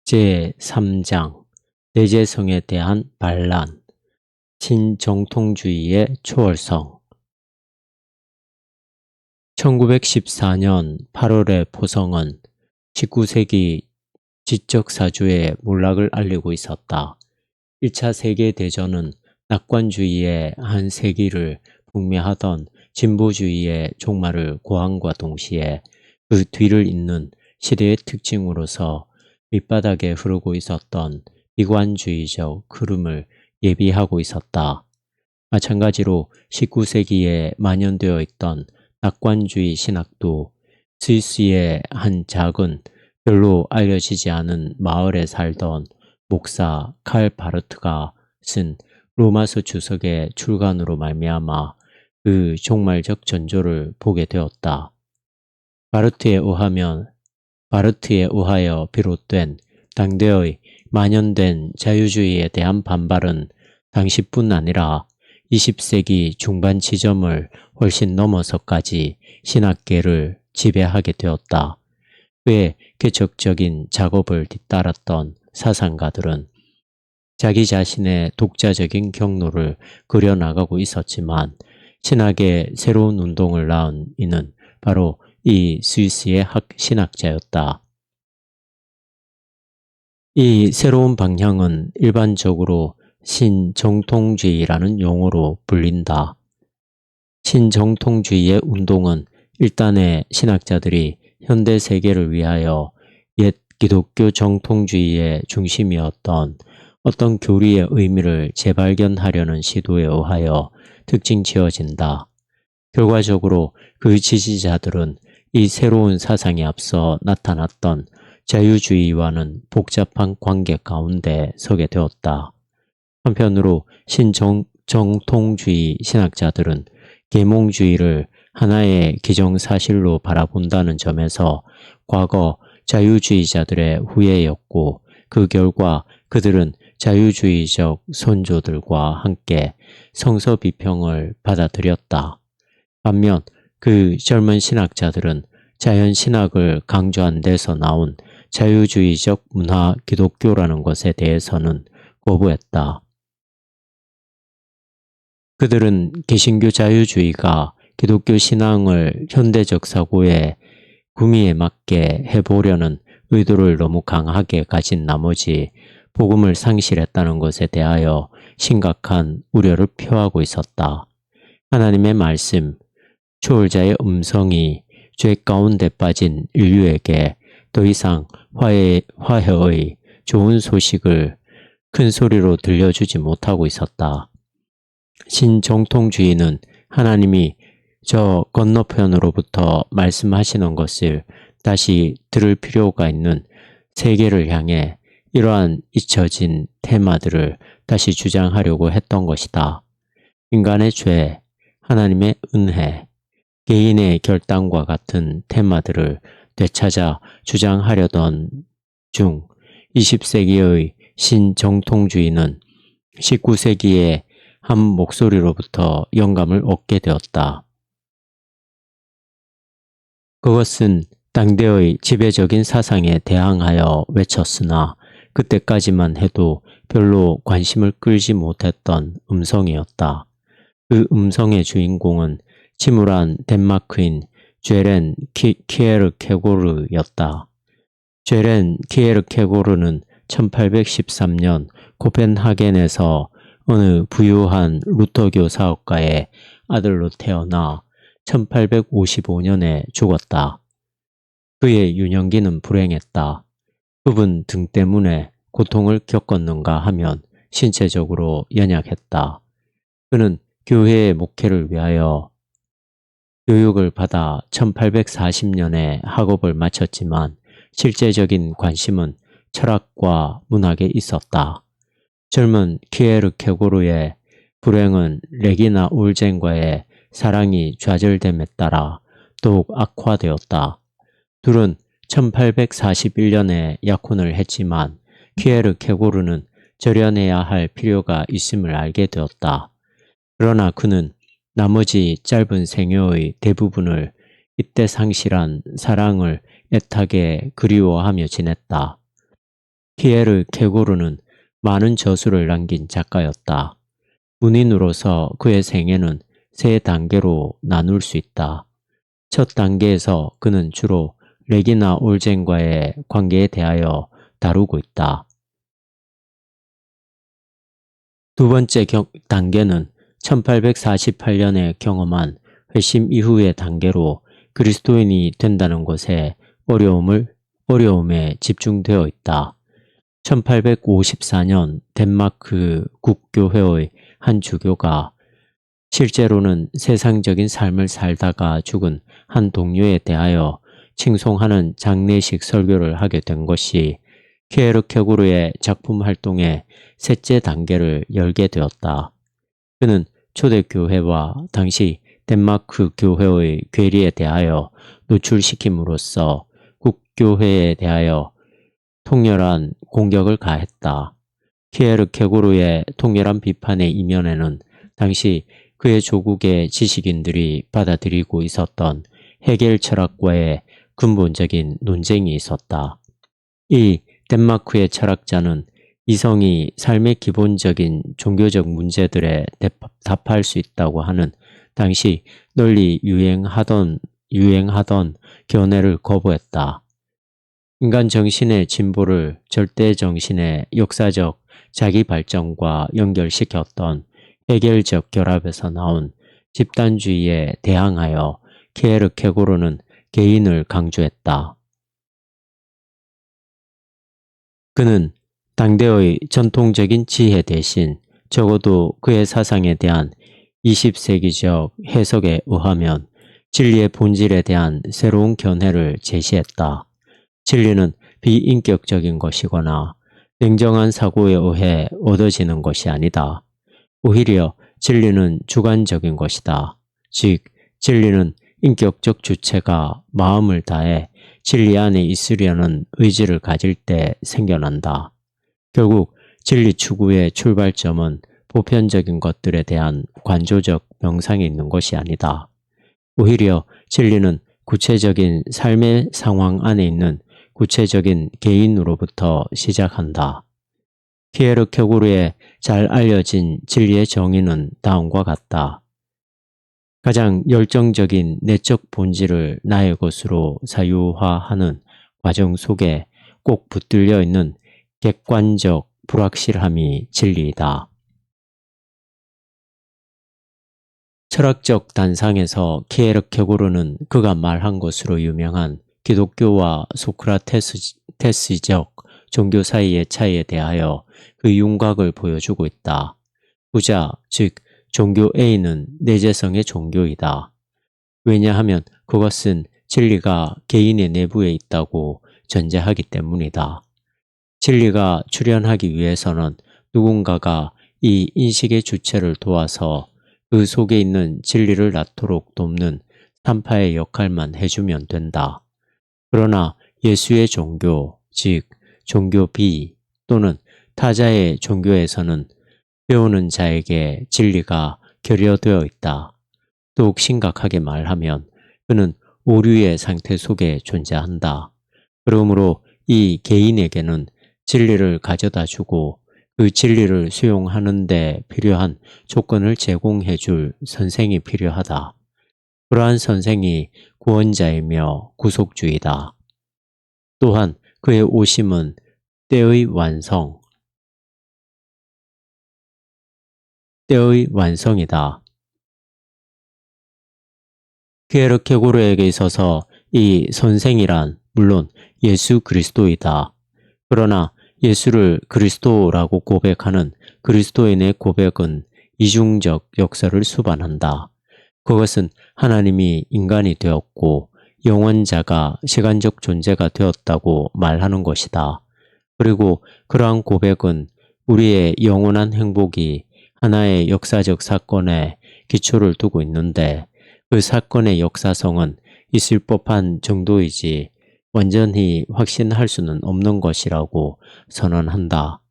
제3장 대제성에 대한 반란, 신정통주의의 초월성. 1914년 8월의 포성은 19세기 지적사주의 몰락을 알리고 있었다. 1차 세계대전은 낙관주의의 한 세기를 풍미하던 진보주의의 종말을 고함과 동시에 그 뒤를 잇는 시대의 특징으로서 밑바닥에 흐르고 있었던 비관주의적 흐름을 예비하고 있었다. 마찬가지로 19세기에 만연되어 있던 낙관주의 신학도 스위스의 한 작은 별로 알려지지 않은 마을에 살던 목사 칼 바르트가 쓴 로마서 주석의 출간으로 말미암아 그 종말적 전조를 보게 되었다. 바르트에 의하여 비롯된 당대의 만연된 자유주의에 대한 반발은 당시뿐 아니라 20세기 중반 지점을 훨씬 넘어서까지 신학계를 지배하게 되었다. 그의 개척적인 작업을 뒤따랐던 사상가들은 자기 자신의 독자적인 경로를 그려나가고 있었지만 신학의 새로운 운동을 낳은 이는 바로 이 스위스의 신학자였다. 이 새로운 방향은 일반적으로 신정통주의라는 용어로 불린다. 신정통주의의 운동은 일단의 신학자들이 현대 세계를 위하여 옛 기독교 정통주의의 중심이었던 어떤 교리의 의미를 재발견하려는 시도에 의하여 특징 지어진다. 결과적으로 그 지지자들은 이 새로운 사상에 앞서 나타났던 자유주의와는 복잡한 관계 가운데 서게 되었다. 한편으로 신정통주의 신학자들은 계몽주의를 하나의 기정사실로 바라본다는 점에서 과거 자유주의자들의 후예였고 그 결과 그들은 자유주의적 선조들과 함께 성서 비평을 받아들였다. 반면 그 젊은 신학자들은 자연신학을 강조한 데서 나온 자유주의적 문화 기독교라는 것에 대해서는 거부했다. 그들은 개신교 자유주의가 기독교 신앙을 현대적 사고의 구미에 맞게 해보려는 의도를 너무 강하게 가진 나머지 복음을 상실했다는 것에 대하여 심각한 우려를 표하고 있었다. 하나님의 말씀, 초월자의 음성이 죄 가운데 빠진 인류에게 더 이상 화해의 좋은 소식을 큰 소리로 들려주지 못하고 있었다. 신정통주의는 하나님이 저 건너편으로부터 말씀하시는 것을 다시 들을 필요가 있는 세계를 향해 이러한 잊혀진 테마들을 다시 주장하려고 했던 것이다. 인간의 죄, 하나님의 은혜, 개인의 결단과 같은 테마들을 되찾아 주장하려던 중 20세기의 신정통주의는 19세기의 한 목소리로부터 영감을 얻게 되었다. 그것은 당대의 지배적인 사상에 대항하여 외쳤으나 그때까지만 해도 별로 관심을 끌지 못했던 음성이었다. 그 음성의 주인공은 침울한 덴마크인 죄렌 키에르케고르였다. 죄렌 키에르케고르는 1813년 코펜하겐에서 어느 부유한 루터교 사업가의 아들로 태어나 1855년에 죽었다. 그의 유년기는 불행했다. 굽은 등 때문에 고통을 겪었는가 하면 신체적으로 연약했다. 그는 교회의 목회를 위하여 교육을 받아 1840년에 학업을 마쳤지만 실제적인 관심은 철학과 문학에 있었다. 젊은 키에르케고르의 불행은 레기나 올젠과의 사랑이 좌절됨에 따라 더욱 악화되었다. 둘은 1841년에 약혼을 했지만 키에르케고르는 절연해야 할 필요가 있음을 알게 되었다. 그러나 그는 나머지 짧은 생애의 대부분을 이때 상실한 사랑을 애타게 그리워하며 지냈다. 피에르 케고르는 많은 저술을 남긴 작가였다. 문인으로서 그의 생애는 세 단계로 나눌 수 있다. 첫 단계에서 그는 주로 레기나 올젠과의 관계에 대하여 다루고 있다. 두 번째 단계는 1848년에 경험한 회심 이후의 단계로 그리스도인이 된다는 것에 어려움에 집중되어 있다. 1854년 덴마크 국교회의 한 주교가 실제로는 세상적인 삶을 살다가 죽은 한 동료에 대하여 칭송하는 장례식 설교를 하게 된 것이 키에르케고르의 작품 활동의 셋째 단계를 열게 되었다. 그는 초대교회와 당시 덴마크 교회의 괴리에 대하여 노출시킴으로써 국교회에 대하여 통렬한 공격을 가했다. 키에르케고르의 통렬한 비판의 이면에는 당시 그의 조국의 지식인들이 받아들이고 있었던 헤겔 철학과의 근본적인 논쟁이 있었다. 이 덴마크의 철학자는 이성이 삶의 기본적인 종교적 문제들에 답할 수 있다고 하는 당시 널리 유행하던 견해를 거부했다. 인간 정신의 진보를 절대 정신의 역사적 자기 발전과 연결시켰던 해결적 결합에서 나온 집단주의에 대항하여 키에르케고르는 개인을 강조했다. 그는 당대의 전통적인 지혜 대신 적어도 그의 사상에 대한 20세기적 해석에 의하면 진리의 본질에 대한 새로운 견해를 제시했다. 진리는 비인격적인 것이거나 냉정한 사고에 의해 얻어지는 것이 아니다. 오히려 진리는 주관적인 것이다. 즉, 진리는 인격적 주체가 마음을 다해 진리 안에 있으려는 의지를 가질 때 생겨난다. 결국 진리 추구의 출발점은 보편적인 것들에 대한 관조적 명상에 있는 것이 아니다. 오히려 진리는 구체적인 삶의 상황 안에 있는 구체적인 개인으로부터 시작한다. 키에르케고르의 잘 알려진 진리의 정의는 다음과 같다. 가장 열정적인 내적 본질을 나의 것으로 사유화하는 과정 속에 꼭 붙들려 있는 객관적 불확실함이 진리이다. 철학적 단상에서 키에르케고르는 그가 말한 것으로 유명한 기독교와 소크라테스적 종교 사이의 차이에 대하여 그 윤곽을 보여주고 있다. 후자, 즉 종교 A는 내재성의 종교이다. 왜냐하면 그것은 진리가 개인의 내부에 있다고 전제하기 때문이다. 진리가 출현하기 위해서는 누군가가 이 인식의 주체를 도와서 그 속에 있는 진리를 낳도록 돕는 산파의 역할만 해주면 된다. 그러나 예수의 종교, 즉 종교 B 또는 타자의 종교에서는 배우는 자에게 진리가 결여되어 있다. 더욱 심각하게 말하면 그는 오류의 상태 속에 존재한다. 그러므로 이 개인에게는 진리를 가져다 주고 그 진리를 수용하는 데 필요한 조건을 제공해 줄 선생이 필요하다. 그러한 선생이 구원자이며 구속주이다. 또한 그의 오심은 때의 완성이다. 키에르케고르에게 있어서 이 선생이란 물론 예수 그리스도이다. 그러나 예수를 그리스도라고 고백하는 그리스도인의 고백은 이중적 역사를 수반한다. 그것은 하나님이 인간이 되었고 영원자가 시간적 존재가 되었다고 말하는 것이다. 그리고 그러한 고백은 우리의 영원한 행복이 하나의 역사적 사건에 기초를 두고 있는데 그 사건의 역사성은 있을 법한 정도이지 완전히 확신할 수는 없는 것이라고 선언한다.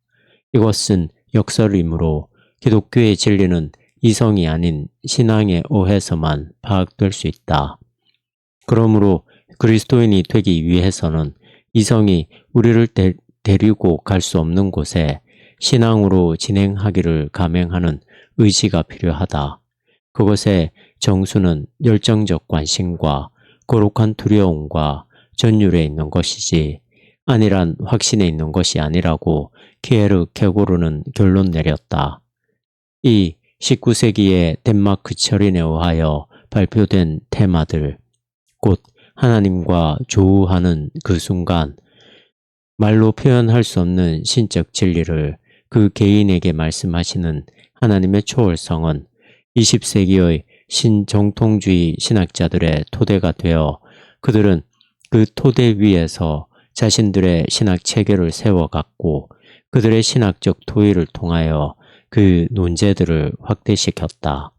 이것은 역설이므로 기독교의 진리는 이성이 아닌 신앙에 의해서만 파악될 수 있다. 그러므로 그리스도인이 되기 위해서는 이성이 우리를 데리고 갈 수 없는 곳에 신앙으로 진행하기를 감행하는 의지가 필요하다. 그것의 정수는 열정적 관심과 거룩한 두려움과 전율에 있는 것이지 안일한 확신에 있는 것이 아니라고 키에르케고르는 결론 내렸다. 이 19세기의 덴마크 철인에 의하여 발표된 테마들, 곧 하나님과 조우하는 그 순간 말로 표현할 수 없는 신적 진리를 그 개인에게 말씀하시는 하나님의 초월성은 20세기의 신정통주의 신학자들의 토대가 되어 그들은 그 토대 위에서 자신들의 신학 체계를 세워갔고 그들의 신학적 토의를 통하여 그 논제들을 확대시켰다.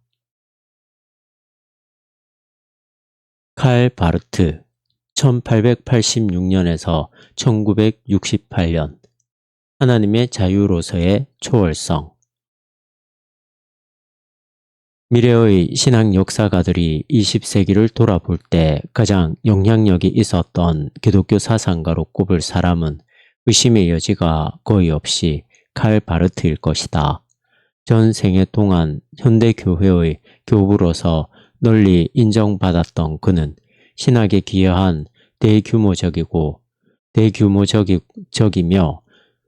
칼 바르트 1886년에서 1968년 하나님의 자유로서의 초월성. 미래의 신학 역사가들이 20세기를 돌아볼 때 가장 영향력이 있었던 기독교 사상가로 꼽을 사람은 의심의 여지가 거의 없이 칼 바르트일 것이다. 전 생애 동안 현대교회의 교부로서 널리 인정받았던 그는 신학에 기여한 대규모적이며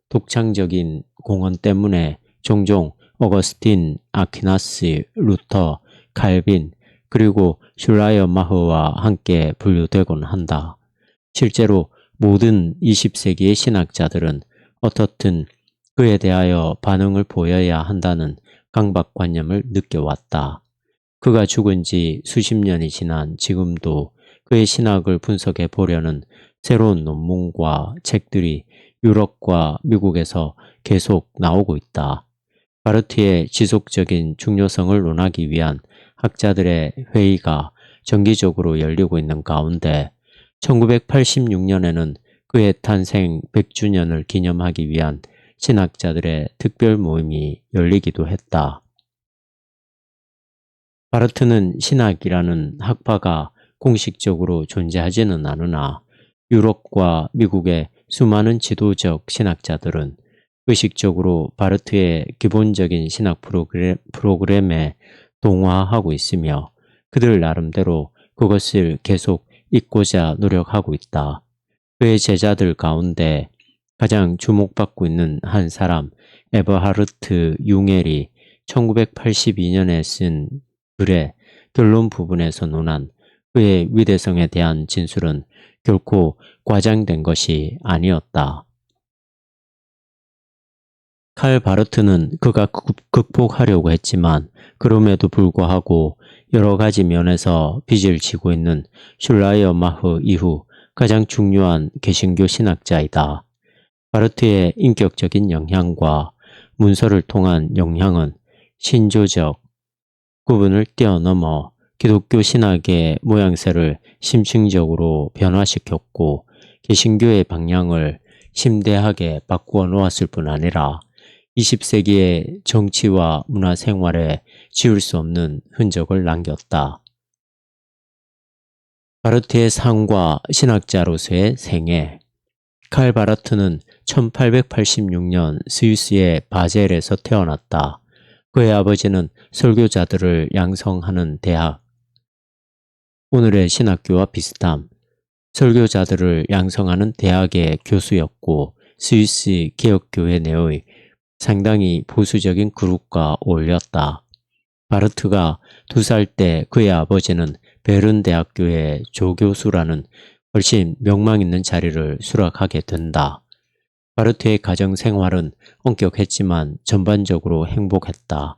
독창적인 공헌 때문에 종종 어거스틴, 아퀴나스, 루터, 칼빈, 그리고 슐라이어마흐와 함께 분류되곤 한다. 실제로 모든 20세기의 신학자들은 어떻든 그에 대하여 반응을 보여야 한다는 강박관념을 느껴왔다. 그가 죽은 지 수십 년이 지난 지금도 그의 신학을 분석해 보려는 새로운 논문과 책들이 유럽과 미국에서 계속 나오고 있다. 바르트의 지속적인 중요성을 논하기 위한 학자들의 회의가 정기적으로 열리고 있는 가운데 1986년에는 그의 탄생 100주년을 기념하기 위한 신학자들의 특별 모임이 열리기도 했다. 바르트는 신학이라는 학파가 공식적으로 존재하지는 않으나 유럽과 미국의 수많은 지도적 신학자들은 의식적으로 바르트의 기본적인 신학 프로그램에 동화하고 있으며 그들 나름대로 그것을 계속 잊고자 노력하고 있다. 그의 제자들 가운데 가장 주목받고 있는 한 사람 에버하르트 융엘이 1982년에 쓴 글의 결론 부분에서 논한 그의 위대성에 대한 진술은 결코 과장된 것이 아니었다. 칼 바르트는 그가 극복하려고 했지만 그럼에도 불구하고 여러 가지 면에서 빚을 지고 있는 슐라이어마흐 이후 가장 중요한 개신교 신학자이다. 바르트의 인격적인 영향과 문서를 통한 영향은 신조적 구분을 뛰어넘어 기독교 신학의 모양새를 심층적으로 변화시켰고 개신교의 방향을 심대하게 바꾸어 놓았을 뿐 아니라 20세기의 정치와 문화 생활에 지울 수 없는 흔적을 남겼다. 바르트의 삶과 신학자로서의 생애. 칼 바르트는 1886년 스위스의 바젤에서 태어났다. 그의 아버지는 설교자들을 양성하는 대학, 오늘의 신학교와 비슷함, 설교자들을 양성하는 대학의 교수였고 스위스 개혁교회 내의 상당히 보수적인 그룹과 어울렸다. 바르트가 2살 때 그의 아버지는 베른 대학교의 조교수라는 훨씬 명망 있는 자리를 수락하게 된다. 바르트의 가정 생활은 엄격했지만 전반적으로 행복했다.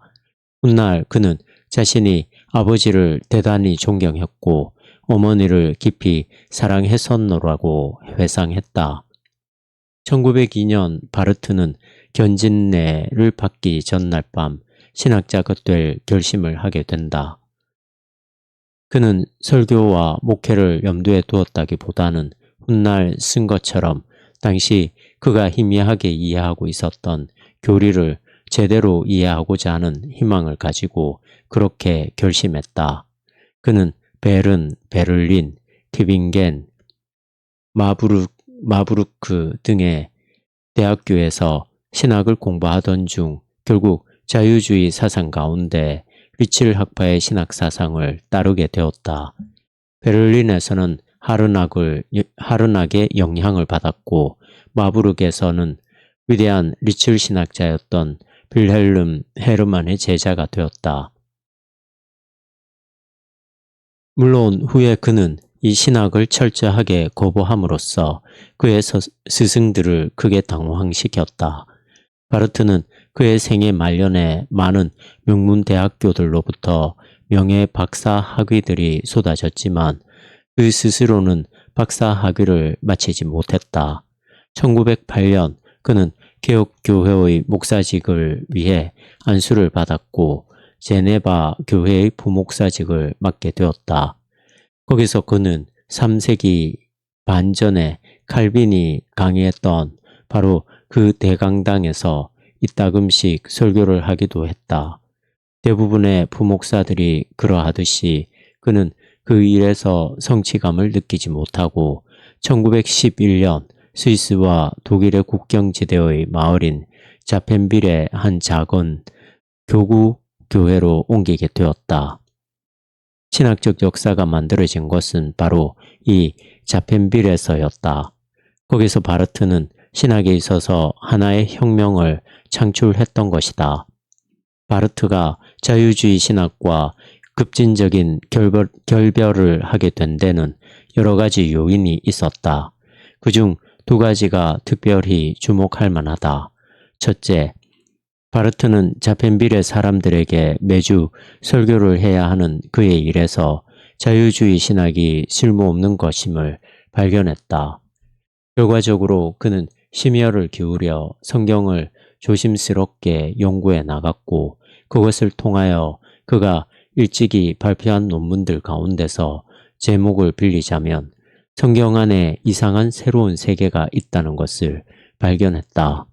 훗날 그는 자신이 아버지를 대단히 존경했고 어머니를 깊이 사랑했었노라고 회상했다. 1902년 바르트는 견진례를 받기 전날 밤 신학자가 될 결심을 하게 된다. 그는 설교와 목회를 염두에 두었다기보다는 훗날 쓴 것처럼 당시 그가 희미하게 이해하고 있었던 교리를 제대로 이해하고자 하는 희망을 가지고 그렇게 결심했다. 그는 베른, 베를린, 티빙겐, 마부르크 등의 대학교에서 신학을 공부하던 중 결국 자유주의 사상 가운데 리칠 학파의 신학 사상을 따르게 되었다. 베를린에서는 하르낙의 영향을 받았고 마부르크에서는 위대한 리칠 신학자였던 빌헬름 헤르만의 제자가 되었다. 물론 후에 그는 이 신학을 철저하게 거부함으로써 그의 스승들을 크게 당황시켰다. 바르트는 그의 생애 말년에 많은 명문 대학교들로부터 명예 박사 학위들이 쏟아졌지만 그 스스로는 박사 학위를 마치지 못했다. 1908년 그는 개혁교회의 목사직을 위해 안수를 받았고 제네바 교회의 부목사직을 맡게 되었다. 거기서 그는 3세기 반 전에 칼빈이 강의했던 바로 그 대강당에서 이따금씩 설교를 하기도 했다. 대부분의 부목사들이 그러하듯이 그는 그 일에서 성취감을 느끼지 못하고 1911년 스위스와 독일의 국경지대의 마을인 자펜빌의 한 작은 교구 교회로 옮기게 되었다. 신학적 역사가 만들어진 것은 바로 이 자펜빌에서였다. 거기서 바르트는 신학에 있어서 하나의 혁명을 창출했던 것이다. 바르트가 자유주의 신학과 급진적인 결별을 하게 된 데는 여러 가지 요인이 있었다. 그중 두 가지가 특별히 주목할 만하다. 첫째, 바르트는 자펜빌의 사람들에게 매주 설교를 해야 하는 그의 일에서 자유주의 신학이 쓸모없는 것임을 발견했다. 결과적으로 그는 심혈을 기울여 성경을 조심스럽게 연구해 나갔고 그것을 통하여 그가 일찍이 발표한 논문들 가운데서 제목을 빌리자면 성경 안에 이상한 새로운 세계가 있다는 것을 발견했다.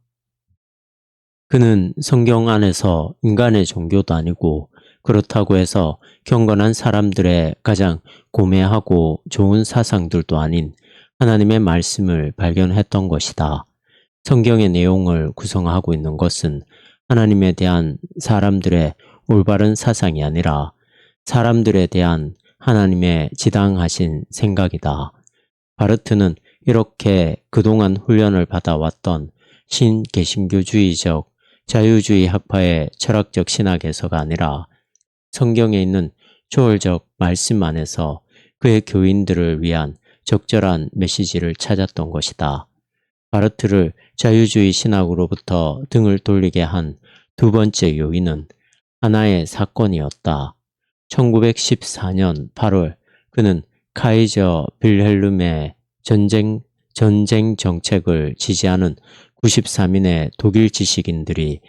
그는 성경 안에서 인간의 종교도 아니고 그렇다고 해서 경건한 사람들의 가장 고매하고 좋은 사상들도 아닌 하나님의 말씀을 발견했던 것이다. 성경의 내용을 구성하고 있는 것은 하나님에 대한 사람들의 올바른 사상이 아니라 사람들에 대한 하나님의 지당하신 생각이다. 바르트는 이렇게 그동안 훈련을 받아왔던 신개신교주의적 자유주의 학파의 철학적 신학에서가 아니라 성경에 있는 초월적 말씀 안에서 그의 교인들을 위한 적절한 메시지를 찾았던 것이다. 바르트를 자유주의 신학으로부터 등을 돌리게 한 두 번째 요인은 하나의 사건이었다. 1914년 8월 그는 카이저 빌헬름의 전쟁 정책을 지지하는 93인의 독일 지식인들이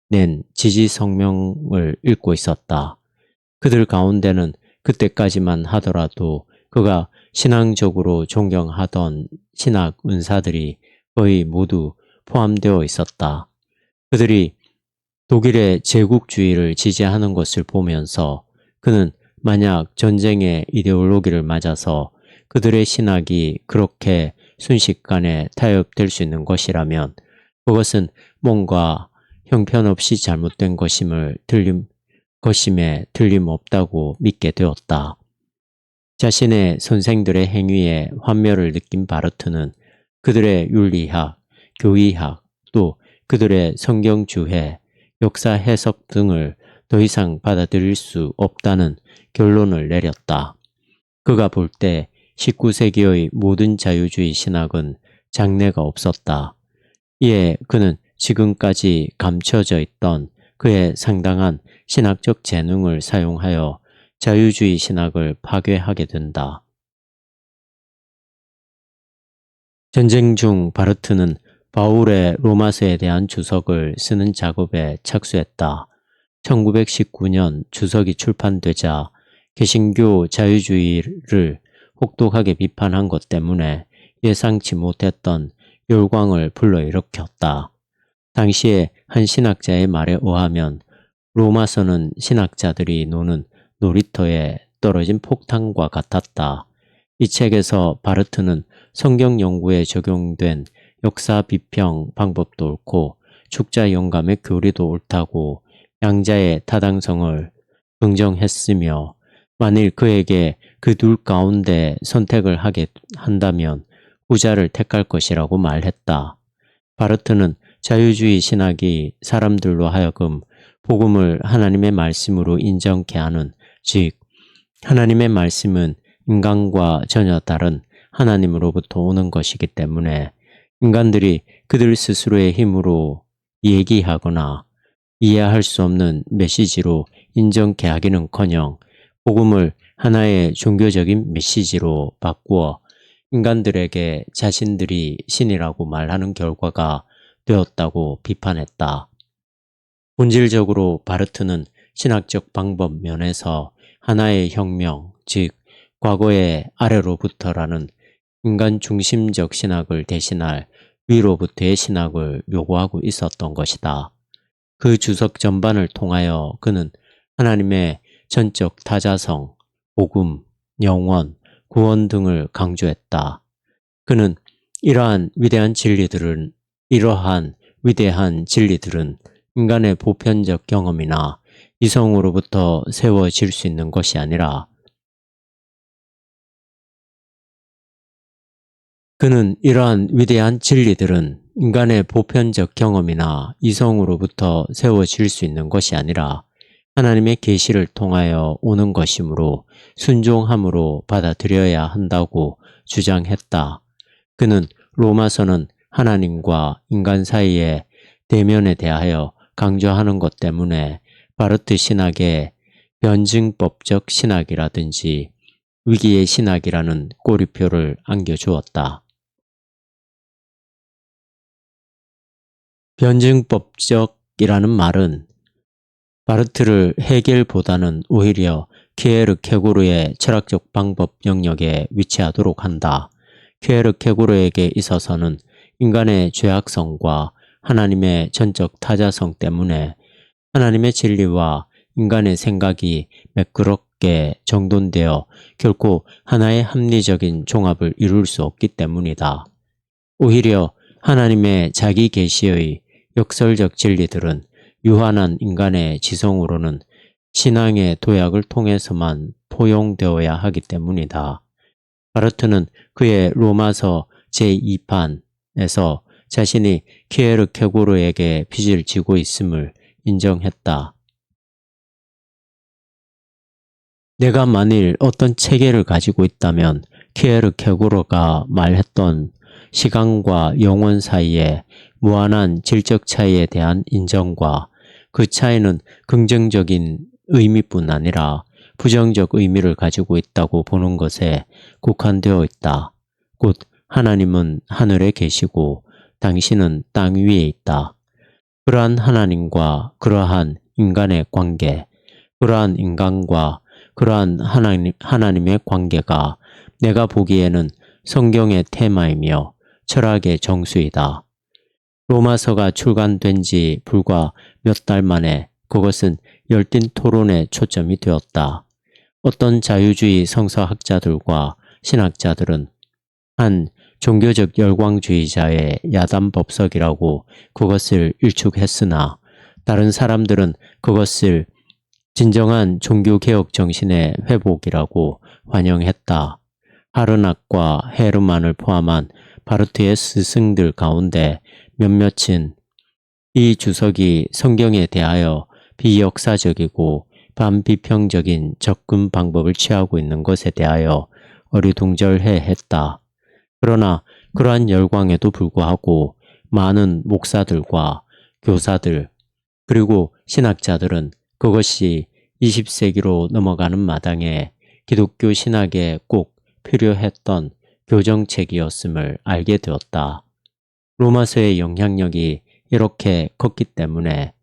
낸 지지 성명을 읽고 있었다. 그들 가운데는 그때까지만 하더라도 그가 신앙적으로 존경하던 신학 은사들이 거의 모두 포함되어 있었다. 그들이 독일의 제국주의를 지지하는 것을 보면서 그는 만약 전쟁의 이데올로기를 맞아서 그들의 신학이 그렇게 순식간에 타협될 수 있는 것이라면 그것은 뭔가 형편없이 잘못된 것임에 틀림없다고 믿게 되었다. 자신의 선생들의 행위에 환멸을 느낀 바르트는 그들의 윤리학, 교의학, 또 그들의 성경주해, 역사 해석 등을 더 이상 받아들일 수 없다는 결론을 내렸다. 그가 볼 때 19세기의 모든 자유주의 신학은 장래가 없었다. 이에 그는 지금까지 감춰져 있던 그의 상당한 신학적 재능을 사용하여 자유주의 신학을 파괴하게 된다. 전쟁 중 바르트는 바울의 로마서에 대한 주석을 쓰는 작업에 착수했다. 1919년 주석이 출판되자 개신교 자유주의를 혹독하게 비판한 것 때문에 예상치 못했던 열광을 불러일으켰다. 당시에 한 신학자의 말에 의하면 로마서는 신학자들이 노는 놀이터에 떨어진 폭탄과 같았다. 이 책에서 바르트는 성경 연구에 적용된 역사 비평 방법도 옳고 축자 영감의 교리도 옳다고 양자의 타당성을 긍정했으며 만일 그에게 그 둘 가운데 선택을 하게 한다면 후자를 택할 것이라고 말했다. 바르트는 자유주의 신학이 사람들로 하여금 복음을 하나님의 말씀으로 인정케 하는, 즉 하나님의 말씀은 인간과 전혀 다른 하나님으로부터 오는 것이기 때문에 인간들이 그들 스스로의 힘으로 얘기하거나 이해할 수 없는 메시지로 인정케 하기는커녕 복음을 하나의 종교적인 메시지로 바꾸어 인간들에게 자신들이 신이라고 말하는 결과가 되었다고 비판했다. 본질적으로 바르트는 신학적 방법 면에서 하나의 혁명, 즉 과거의 아래로부터라는 인간 중심적 신학을 대신할 위로부터의 신학을 요구하고 있었던 것이다. 그 주석 전반을 통하여 그는 하나님의 전적 타자성, 복음, 영원, 구원 등을 강조했다. 그는 이러한 위대한 진리들은 인간의 보편적 경험이나 이성으로부터 세워질 수 있는 것이 아니라 하나님의 계시를 통하여 오는 것이므로 순종함으로 받아들여야 한다고 주장했다. 그는 로마서는 하나님과 인간 사이의 대면에 대하여 강조하는 것 때문에 바르트 신학의 변증법적 신학이라든지 위기의 신학이라는 꼬리표를 안겨주었다. 변증법적이라는 말은 바르트를 헤겔보다는 오히려 키에르케고르의 철학적 방법 영역에 위치하도록 한다. 키에르케고르에게 있어서는 인간의 죄악성과 하나님의 전적 타자성 때문에 하나님의 진리와 인간의 생각이 매끄럽게 정돈되어 결코 하나의 합리적인 종합을 이룰 수 없기 때문이다. 오히려 하나님의 자기 계시의 역설적 진리들은 유한한 인간의 지성으로는 신앙의 도약을 통해서만 포용되어야 하기 때문이다. 바르트는 그의 로마서 제2판에서 자신이 키에르케고르에게 빚을 지고 있음을 인정했다. 내가 만일 어떤 체계를 가지고 있다면 키에르케고르가 말했던 시간과 영원 사이에 무한한 질적 차이에 대한 인정과 그 차이는 긍정적인 의미뿐 아니라 부정적 의미를 가지고 있다고 보는 것에 국한되어 있다. 곧 하나님은 하늘에 계시고 당신은 땅 위에 있다. 그러한 하나님과 그러한 인간의 관계, 그러한 인간과 그러한 하나님의 관계가 내가 보기에는 성경의 테마이며 철학의 정수이다. 로마서가 출간된 지 불과 몇 달 만에 그것은 열띤 토론에 초점이 되었다. 어떤 자유주의 성서학자들과 신학자들은 한 종교적 열광주의자의 야단법석이라고 그것을 일축했으나 다른 사람들은 그것을 진정한 종교개혁 정신의 회복이라고 환영했다. 하르낙과 헤르만을 포함한 바르트의 스승들 가운데 몇몇은 이 주석이 성경에 대하여 비역사적이고 반비평적인 접근 방법을 취하고 있는 것에 대하여 어리둥절해 했다. 그러나 그러한 열광에도 불구하고 많은 목사들과 교사들 그리고 신학자들은 그것이 20세기로 넘어가는 마당에 기독교 신학에 꼭 필요했던 교정책이었음을 알게 되었다. 로마서의 영향력이 이렇게 컸기 때문에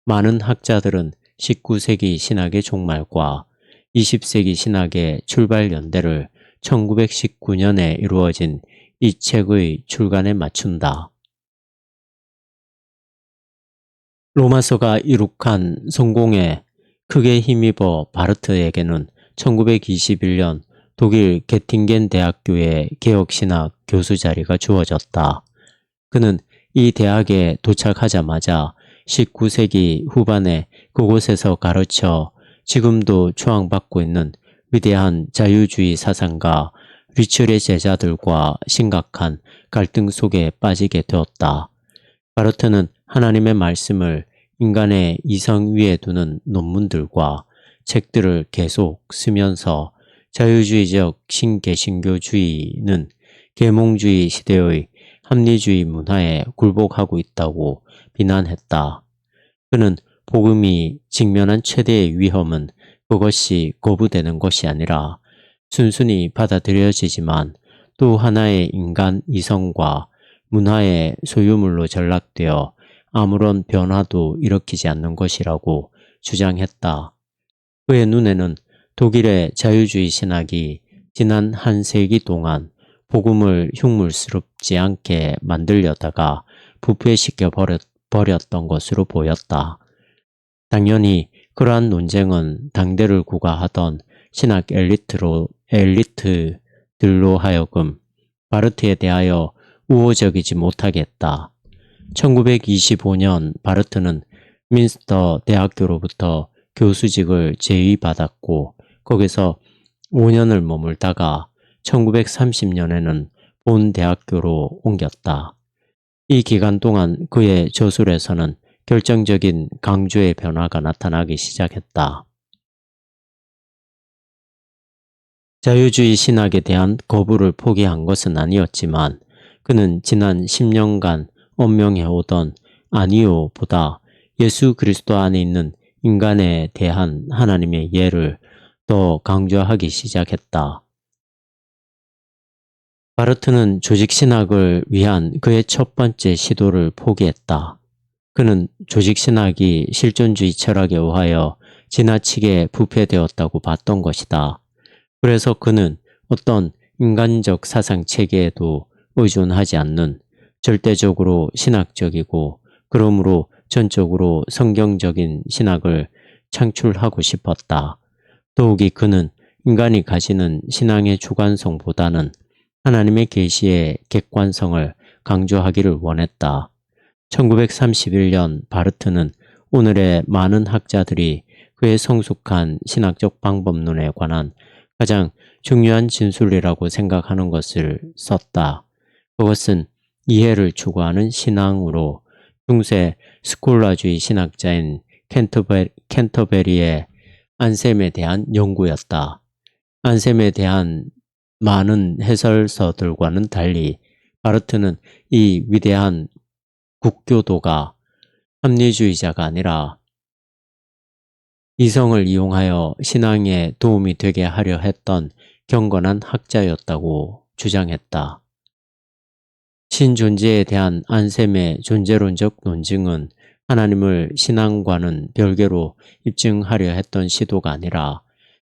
많은 학자들은 19세기 신학의 종말과 20세기 신학의 출발 연대를 1919년에 이루어진 이 책의 출간에 맞춘다. 로마서가 이룩한 성공에 크게 힘입어 바르트에게는 1921년 독일 게팅겐 대학교의 개혁신학 교수 자리가 주어졌다. 그는 이 대학에 도착하자마자 19세기 후반에 그곳에서 가르쳐 지금도 추앙받고 있는 위대한 자유주의 사상가 리첼의 제자들과 심각한 갈등 속에 빠지게 되었다. 바르트는 하나님의 말씀을 인간의 이성 위에 두는 논문들과 책들을 계속 쓰면서 자유주의적 신개신교주의는 계몽주의 시대의 합리주의 문화에 굴복하고 있다고 비난했다. 그는 복음이 직면한 최대의 위험은 그것이 거부되는 것이 아니라 순순히 받아들여지지만 또 하나의 인간 이성과 문화의 소유물로 전락되어 아무런 변화도 일으키지 않는 것이라고 주장했다. 그의 눈에는 독일의 자유주의 신학이 지난 한 세기 동안 복음을 흉물스럽지 않게 만들려다가 부패시켜 버렸던 것으로 보였다. 당연히 그러한 논쟁은 당대를 구가하던 신학 엘리트들로 하여금 바르트에 대하여 우호적이지 못하게 했다. 1925년 바르트는 민스터 대학교로부터 교수직을 제의받았고 거기서 5년을 머물다가 1930년에는 본 대학교로 옮겼다. 이 기간 동안 그의 저술에서는 결정적인 강조의 변화가 나타나기 시작했다. 자유주의 신학에 대한 거부를 포기한 것은 아니었지만 그는 지난 10년간 언명해오던 아니요보다 예수 그리스도 안에 있는 인간에 대한 하나님의 예를 더 강조하기 시작했다. 바르트는 조직신학을 위한 그의 첫 번째 시도를 포기했다. 그는 조직신학이 실존주의 철학에 의하여 지나치게 부패되었다고 봤던 것이다. 그래서 그는 어떤 인간적 사상체계에도 의존하지 않는 절대적으로 신학적이고 그러므로 전적으로 성경적인 신학을 창출하고 싶었다. 더욱이 그는 인간이 가지는 신앙의 주관성보다는 하나님의 계시의 객관성을 강조하기를 원했다. 1931년 바르트는 오늘의 많은 학자들이 그의 성숙한 신학적 방법론에 관한 가장 중요한 진술이라고 생각하는 것을 썼다. 그것은 이해를 추구하는 신앙으로 중세 스콜라주의 신학자인 캔터베리의 안셈에 대한 연구였다. 안셈에 대한 많은 해설서들과는 달리 바르트는 이 위대한 국교도가 합리주의자가 아니라 이성을 이용하여 신앙에 도움이 되게 하려 했던 경건한 학자였다고 주장했다. 신존재에 대한 안셈의 존재론적 논증은 하나님을 신앙과는 별개로 입증하려 했던 시도가 아니라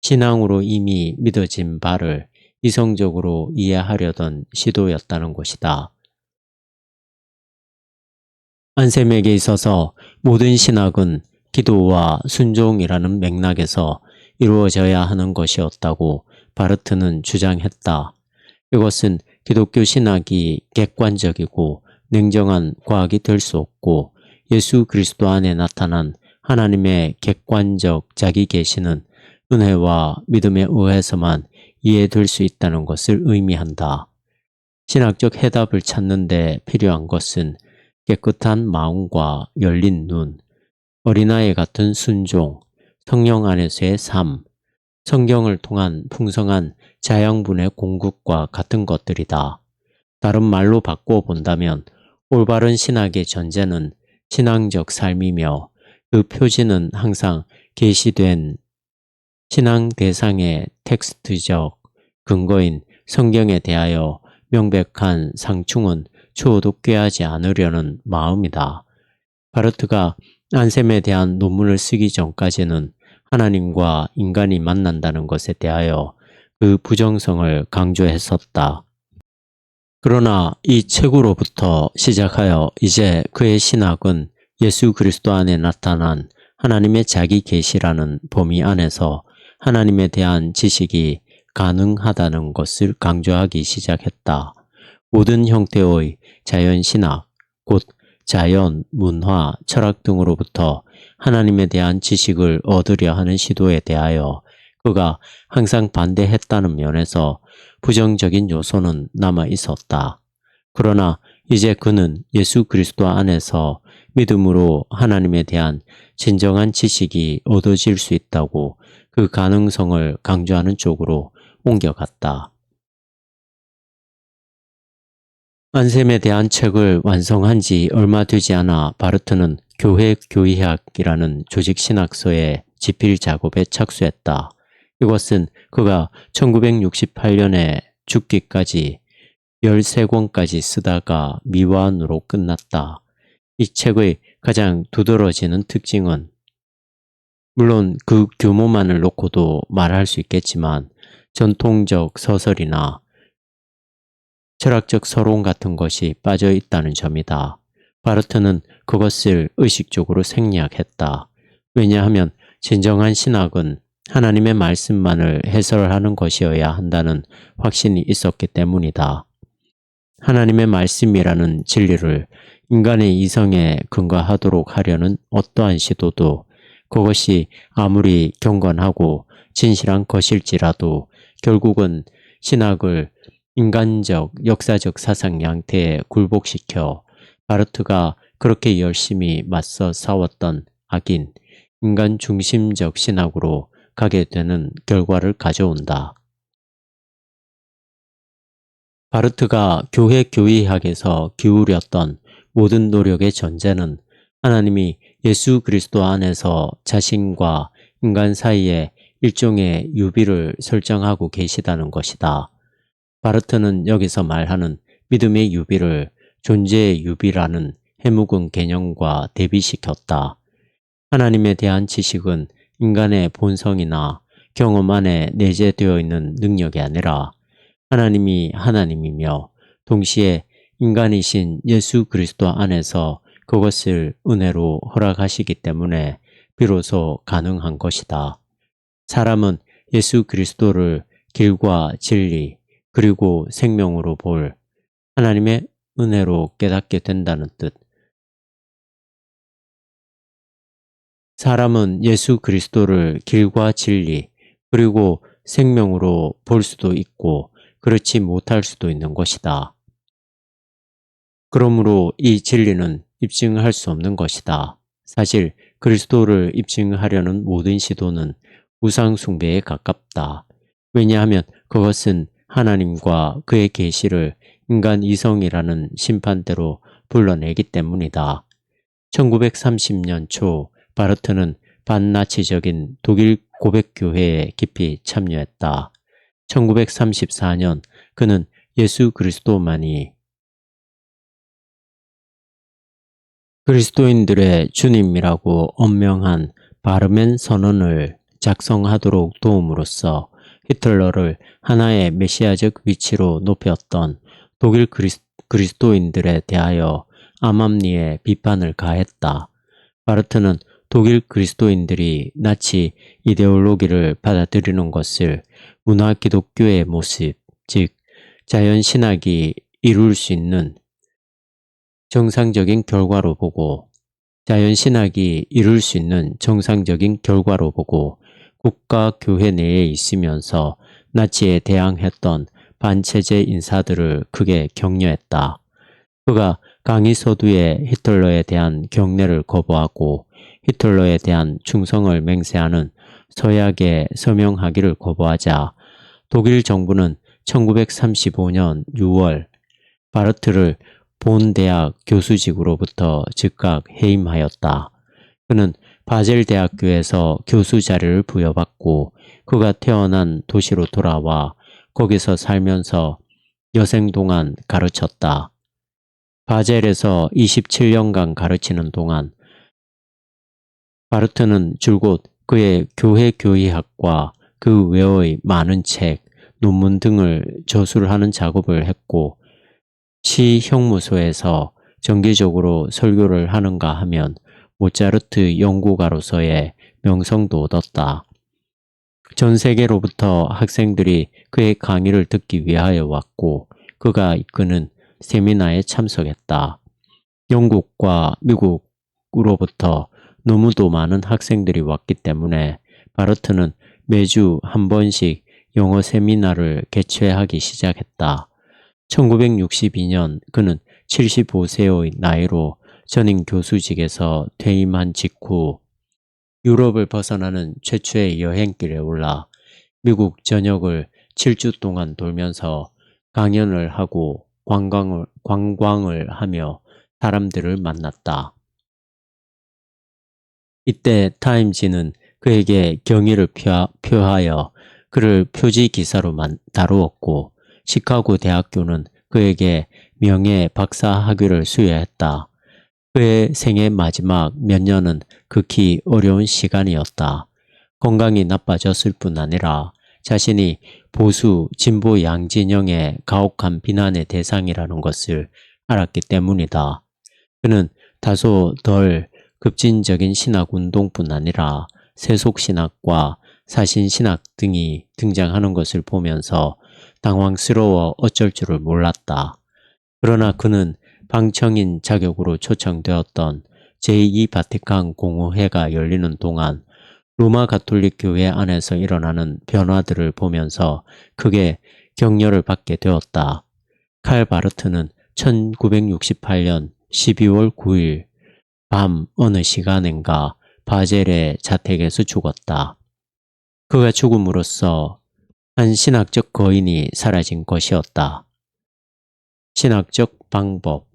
신앙으로 이미 믿어진 바를 이성적으로 이해하려던 시도였다는 것이다. 안셈에게 있어서 모든 신학은 기도와 순종이라는 맥락에서 이루어져야 하는 것이었다고 바르트는 주장했다. 이것은 기독교 신학이 객관적이고 냉정한 과학이 될 수 없고 예수 그리스도 안에 나타난 하나님의 객관적 자기 계시는 은혜와 믿음에 의해서만 이해될 수 있다는 것을 의미한다. 신학적 해답을 찾는 데 필요한 것은 깨끗한 마음과 열린 눈, 어린아이 같은 순종, 성령 안에서의 삶, 성경을 통한 풍성한 자양분의 공급과 같은 것들이다. 다른 말로 바꾸어 본다면 올바른 신학의 전제는 신앙적 삶이며 그 표지는 항상 계시된 신앙 대상의 텍스트적 근거인 성경에 대하여 명백한 상충은 추호도 꾀하지 않으려는 마음이다. 바르트가 안셈에 대한 논문을 쓰기 전까지는 하나님과 인간이 만난다는 것에 대하여 그 부정성을 강조했었다. 그러나 이 책으로부터 시작하여 이제 그의 신학은 예수 그리스도 안에 나타난 하나님의 자기 계시라는 범위 안에서 하나님에 대한 지식이 가능하다는 것을 강조하기 시작했다. 모든 형태의 자연신학, 곧 자연, 문화, 철학 등으로부터 하나님에 대한 지식을 얻으려 하는 시도에 대하여 그가 항상 반대했다는 면에서 부정적인 요소는 남아 있었다. 그러나 이제 그는 예수 그리스도 안에서 믿음으로 하나님에 대한 진정한 지식이 얻어질 수 있다고 그 가능성을 강조하는 쪽으로 옮겨갔다. 안셈에 대한 책을 완성한 지 얼마 되지 않아 바르트는 교회 교의학이라는 조직신학서의 집필 작업에 착수했다. 이것은 그가 1968년에 죽기까지 13권까지 쓰다가 미완으로 끝났다. 이 책의 가장 두드러지는 특징은 물론 그 규모만을 놓고도 말할 수 있겠지만 전통적 서설이나 철학적 서론 같은 것이 빠져 있다는 점이다. 바르트는 그것을 의식적으로 생략했다. 왜냐하면 진정한 신학은 하나님의 말씀만을 해설하는 것이어야 한다는 확신이 있었기 때문이다. 하나님의 말씀이라는 진리를 인간의 이성에 근거하도록 하려는 어떠한 시도도 그것이 아무리 경건하고 진실한 것일지라도 결국은 신학을 인간적, 역사적 사상 양태에 굴복시켜 바르트가 그렇게 열심히 맞서 싸웠던 악인, 인간 중심적 신학으로 가게 되는 결과를 가져온다. 바르트가 교회 교의학에서 기울였던 모든 노력의 전제는 하나님이 예수 그리스도 안에서 자신과 인간 사이에 일종의 유비를 설정하고 계시다는 것이다. 바르트는 여기서 말하는 믿음의 유비를 존재의 유비라는 해묵은 개념과 대비시켰다. 하나님에 대한 지식은 인간의 본성이나 경험 안에 내재되어 있는 능력이 아니라 하나님이 하나님이며 동시에 인간이신 예수 그리스도 안에서 그것을 은혜로 허락하시기 때문에 비로소 가능한 것이다. 사람은 예수 그리스도를 길과 진리 그리고 생명으로 볼 하나님의 은혜로 깨닫게 된다는 뜻. 사람은 예수 그리스도를 길과 진리 그리고 생명으로 볼 수도 있고 그렇지 못할 수도 있는 것이다. 그러므로 이 진리는 입증할 수 없는 것이다. 사실 그리스도를 입증하려는 모든 시도는 우상 숭배에 가깝다. 왜냐하면 그것은 하나님과 그의 계시를 인간 이성이라는 심판대로 불러내기 때문이다. 1930년 초 바르트는 반나치적인 독일 고백교회에 깊이 참여했다. 1934년 그는 예수 그리스도만이 그리스도인들의 주님이라고 엄명한 바르멘 선언을 작성하도록 도움으로써 히틀러를 하나의 메시아적 위치로 높였던 독일 그리스도인들에 대하여 암암리에 비판을 가했다. 바르트는 독일 그리스도인들이 나치 이데올로기를 받아들이는 것을 문화 기독교의 모습, 즉 자연신학이 이룰 수 있는 정상적인 결과로 보고 자연신학이 이룰 수 있는 정상적인 결과로 보고 국가 교회 내에 있으면서 나치에 대항했던 반체제 인사들을 크게 격려했다. 그가 강의 서두에 히틀러에 대한 경례를 거부하고 히틀러에 대한 충성을 맹세하는 서약에 서명하기를 거부하자 독일 정부는 1935년 6월 바르트를 본 대학 교수직으로부터 즉각 해임하였다. 그는 바젤 대학교에서 교수 자리를 부여받고 그가 태어난 도시로 돌아와 거기서 살면서 여생 동안 가르쳤다. 바젤에서 27년간 가르치는 동안 바르트는 줄곧 그의 교회 교의학과 그 외의 많은 책, 논문 등을 저술하는 작업을 했고 시 형무소에서 정기적으로 설교를 하는가 하면 모차르트 연구가로서의 명성도 얻었다. 전 세계로부터 학생들이 그의 강의를 듣기 위하여 왔고 그가 이끄는 세미나에 참석했다. 영국과 미국으로부터 너무도 많은 학생들이 왔기 때문에 바르트는 매주 한 번씩 영어 세미나를 개최하기 시작했다. 1962년 그는 75세의 나이로 전임 교수직에서 퇴임한 직후 유럽을 벗어나는 최초의 여행길에 올라 미국 전역을 7주 동안 돌면서 강연을 하고 관광을 하며 사람들을 만났다. 이때 타임지는 그에게 경의를 표하여 그를 표지 기사로 다루었고 시카고 대학교는 그에게 명예 박사 학위를 수여했다. 그의 생애 마지막 몇 년은 극히 어려운 시간이었다. 건강이 나빠졌을 뿐 아니라 자신이 보수 진보 양진영의 가혹한 비난의 대상이라는 것을 알았기 때문이다. 그는 다소 덜 급진적인 신학운동뿐 아니라 세속신학과 사신신학 등이 등장하는 것을 보면서 당황스러워 어쩔 줄을 몰랐다. 그러나 그는 방청인 자격으로 초청되었던 제2 바티칸 공호회가 열리는 동안 로마 가톨릭 교회 안에서 일어나는 변화들을 보면서 크게 격려를 받게 되었다. 칼 바르트는 1968년 12월 9일 밤 어느 시간인가 바젤의 자택에서 죽었다. 그가 죽음으로써 한 신학적 거인이 사라진 것이었다. 신학적 방법.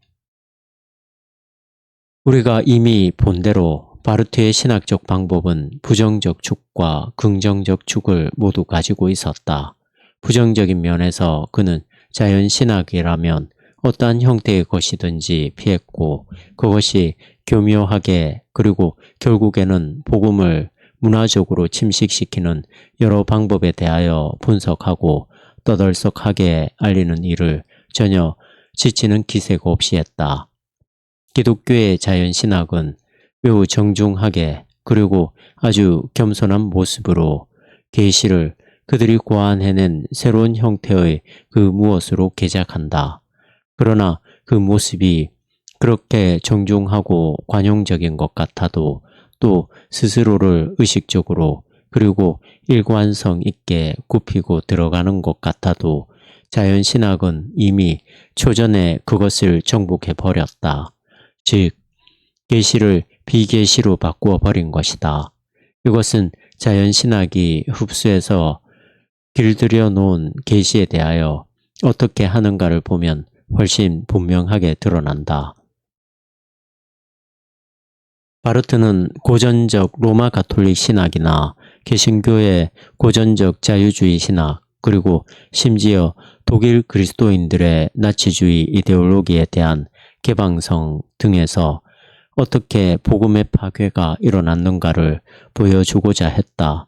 우리가 이미 본 대로 바르트의 신학적 방법은 부정적 축과 긍정적 축을 모두 가지고 있었다. 부정적인 면에서 그는 자연신학이라면 어떠한 형태의 것이든지 피했고 그것이 교묘하게 그리고 결국에는 복음을 문화적으로 침식시키는 여러 방법에 대하여 분석하고 떠들썩하게 알리는 일을 전혀 지치는 기세가 없이 했다. 기독교의 자연신학은 매우 정중하게 그리고 아주 겸손한 모습으로 계시를 그들이 고안해낸 새로운 형태의 그 무엇으로 개작한다. 그러나 그 모습이 그렇게 정중하고 관용적인 것 같아도 또 스스로를 의식적으로 그리고 일관성 있게 굽히고 들어가는 것 같아도 자연신학은 이미 초전에 그것을 정복해 버렸다. 즉, 계시를 비계시로 바꾸어 버린 것이다. 이것은 자연신학이 흡수해서 길들여 놓은 계시에 대하여 어떻게 하는가를 보면 훨씬 분명하게 드러난다. 바르트는 고전적 로마 가톨릭 신학이나 개신교의 고전적 자유주의 신학 그리고 심지어 독일 그리스도인들의 나치주의 이데올로기에 대한 개방성 등에서 어떻게 복음의 파괴가 일어났는가를 보여주고자 했다.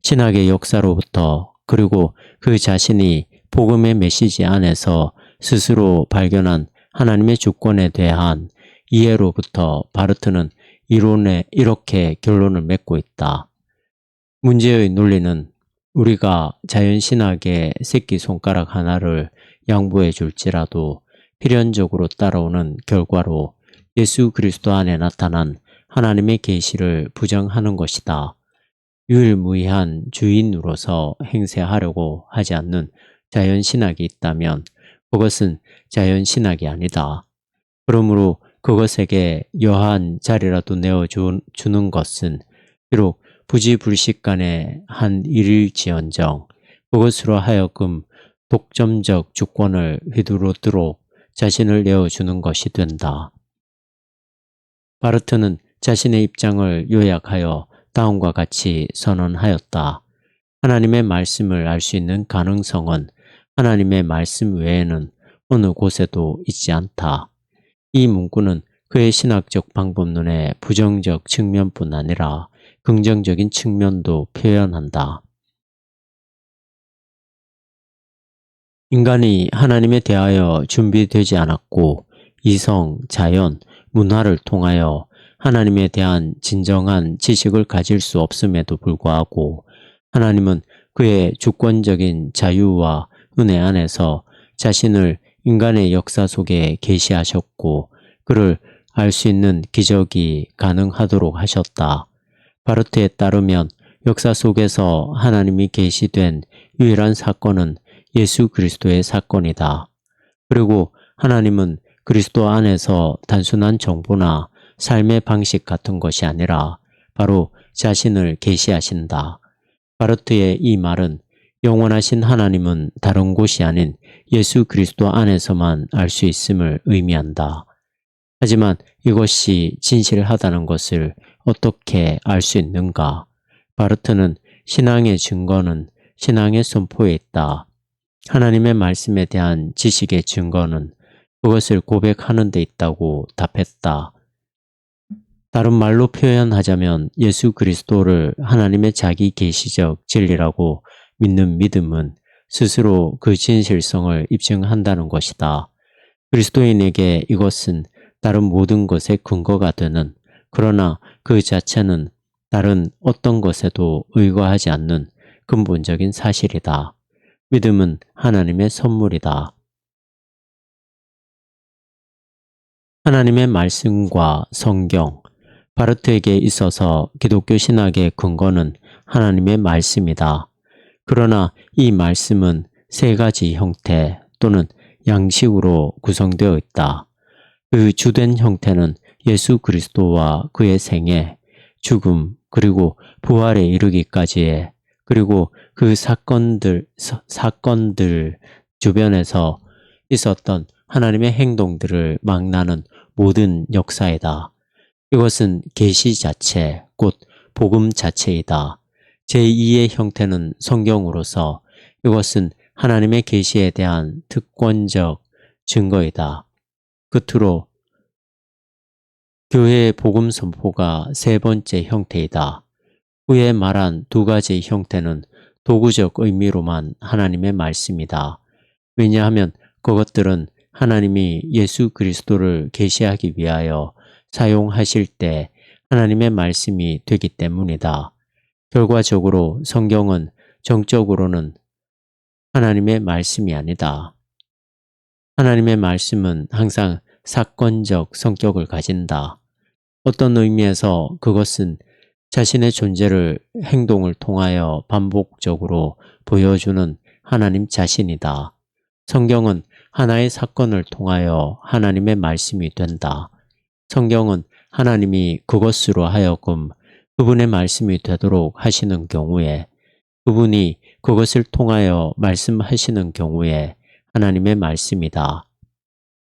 신학의 역사로부터 그리고 그 자신이 복음의 메시지 안에서 스스로 발견한 하나님의 주권에 대한 이해로부터 바르트는 이론에 이렇게 결론을 맺고 있다. 문제의 논리는 우리가 자연신학의 새끼손가락 하나를 양보해 줄지라도 필연적으로 따라오는 결과로 예수 그리스도 안에 나타난 하나님의 계시를 부정하는 것이다. 유일무이한 주인으로서 행세하려고 하지 않는 자연신학이 있다면 그것은 자연신학이 아니다. 그러므로 그것에게 여한 자리라도 내어주는 것은 비록 부지불식간의 한 일일지언정 그것으로 하여금 독점적 주권을 휘두르도록 자신을 내어주는 것이 된다. 바르트는 자신의 입장을 요약하여 다음과 같이 선언하였다. 하나님의 말씀을 알 수 있는 가능성은 하나님의 말씀 외에는 어느 곳에도 있지 않다. 이 문구는 그의 신학적 방법론의 부정적 측면뿐 아니라 긍정적인 측면도 표현한다. 인간이 하나님에 대하여 준비되지 않았고 이성, 자연, 문화를 통하여 하나님에 대한 진정한 지식을 가질 수 없음에도 불구하고 하나님은 그의 주권적인 자유와 은혜 안에서 자신을 인간의 역사 속에 계시하셨고 그를 알 수 있는 기적이 가능하도록 하셨다. 바르트에 따르면 역사 속에서 하나님이 계시된 유일한 사건은 예수 그리스도의 사건이다. 그리고 하나님은 그리스도 안에서 단순한 정보나 삶의 방식 같은 것이 아니라 바로 자신을 계시하신다. 바르트의 이 말은 영원하신 하나님은 다른 곳이 아닌 예수 그리스도 안에서만 알 수 있음을 의미한다. 하지만 이것이 진실하다는 것을 어떻게 알 수 있는가? 바르트는 신앙의 증거는 신앙의 선포에 있다. 하나님의 말씀에 대한 지식의 증거는 그것을 고백하는 데 있다고 답했다. 다른 말로 표현하자면 예수 그리스도를 하나님의 자기 계시적 진리라고 믿는 믿음은 스스로 그 진실성을 입증한다는 것이다. 그리스도인에게 이것은 다른 모든 것의 근거가 되는, 그러나 그 자체는 다른 어떤 것에도 의거하지 않는 근본적인 사실이다. 믿음은 하나님의 선물이다. 하나님의 말씀과 성경, 바르트에게 있어서 기독교 신학의 근거는 하나님의 말씀이다. 그러나 이 말씀은 세 가지 형태 또는 양식으로 구성되어 있다. 그 주된 형태는 예수 그리스도와 그의 생애, 죽음, 그리고 부활에 이르기까지의, 그리고 그 사건들 주변에서 있었던 하나님의 행동들을 망라하는 모든 역사이다. 이것은 계시 자체, 곧 복음 자체이다. 제2의 형태는 성경으로서 이것은 하나님의 계시에 대한 특권적 증거이다. 끝으로 교회의 복음 선포가 세 번째 형태이다. 후에 말한 두 가지 형태는 도구적 의미로만 하나님의 말씀이다. 왜냐하면 그것들은 하나님이 예수 그리스도를 계시하기 위하여 사용하실 때 하나님의 말씀이 되기 때문이다. 결과적으로 성경은 정적으로는 하나님의 말씀이 아니다. 하나님의 말씀은 항상 사건적 성격을 가진다. 어떤 의미에서 그것은 자신의 존재를 행동을 통하여 반복적으로 보여주는 하나님 자신이다. 성경은 하나의 사건을 통하여 하나님의 말씀이 된다. 성경은 하나님이 그것으로 하여금 그분의 말씀이 되도록 하시는 경우에, 그분이 그것을 통하여 말씀하시는 경우에 하나님의 말씀이다.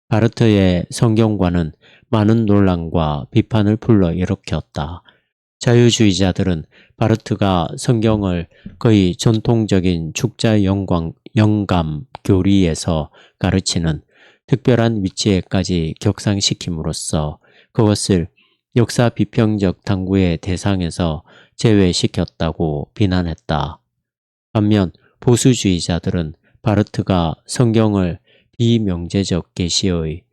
바르트의 성경과는 많은 논란과 비판을 불러일으켰다. 자유주의자들은 바르트가 성경을 거의 전통적인 축자 영감 교리에서 가르치는 특별한 위치에까지 격상시킴으로써 그것을 역사 비평적 탐구의 대상에서 제외시켰다고 비난했다. 반면 보수주의자들은 바르트가 성경을 비명제적 계시의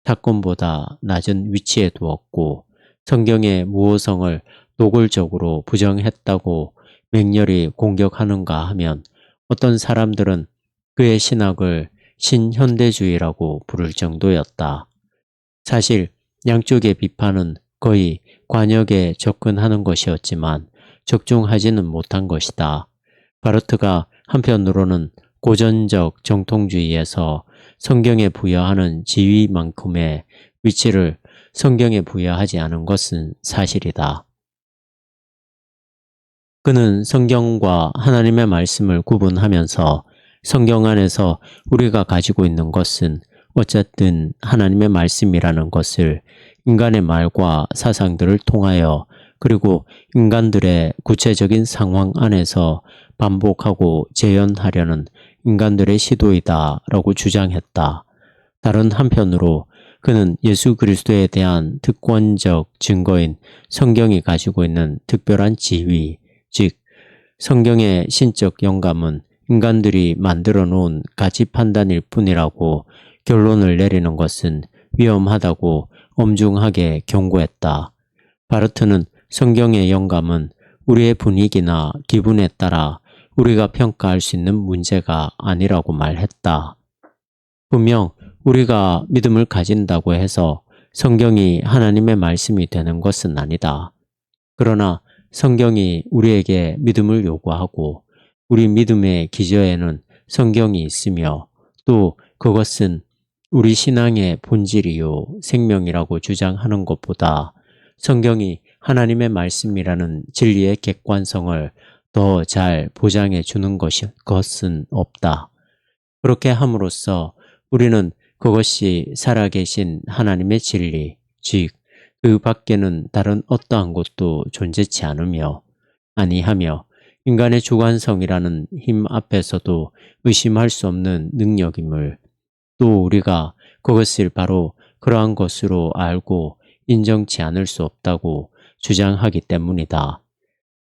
사건보다 낮은 위치에 두었고 성경의 무호성을 노골적으로 부정했다고 맹렬히 공격하는가 하면 어떤 사람들은 그의 신학을 신현대주의라고 부를 정도였다. 사실 양쪽의 비판은 거의 관역에 접근하는 것이었지만 적중하지는 못한 것이다. 바르트가 한편으로는 고전적 정통주의에서 성경에 부여하는 지위만큼의 위치를 성경에 부여하지 않은 것은 사실이다. 그는 성경과 하나님의 말씀을 구분하면서 성경 안에서 우리가 가지고 있는 것은 어쨌든 하나님의 말씀이라는 것을 인간의 말과 사상들을 통하여 그리고 인간들의 구체적인 상황 안에서 반복하고 재현하려는 인간들의 시도이다라고 주장했다. 다른 한편으로 그는 예수 그리스도에 대한 특권적 증거인 성경이 가지고 있는 특별한 지위, 즉 성경의 신적 영감은 인간들이 만들어 놓은 가치 판단일 뿐이라고 결론을 내리는 것은 위험하다고 엄중하게 경고했다. 바르트는 성경의 영감은 우리의 분위기나 기분에 따라 우리가 평가할 수 있는 문제가 아니라고 말했다. 분명 우리가 믿음을 가진다고 해서 성경이 하나님의 말씀이 되는 것은 아니다. 그러나 성경이 우리에게 믿음을 요구하고 우리 믿음의 기저에는 성경이 있으며 또 그것은 우리 신앙의 본질이요 생명이라고 주장하는 것보다 성경이 하나님의 말씀이라는 진리의 객관성을 더 잘 보장해 주는 것은 없다. 그렇게 함으로써 우리는 그것이 살아계신 하나님의 진리, 즉 그 밖에는 다른 어떠한 것도 존재치 않으며 아니하며 인간의 주관성이라는 힘 앞에서도 의심할 수 없는 능력임을 또 우리가 그것을 바로 그러한 것으로 알고 인정치 않을 수 없다고 주장하기 때문이다.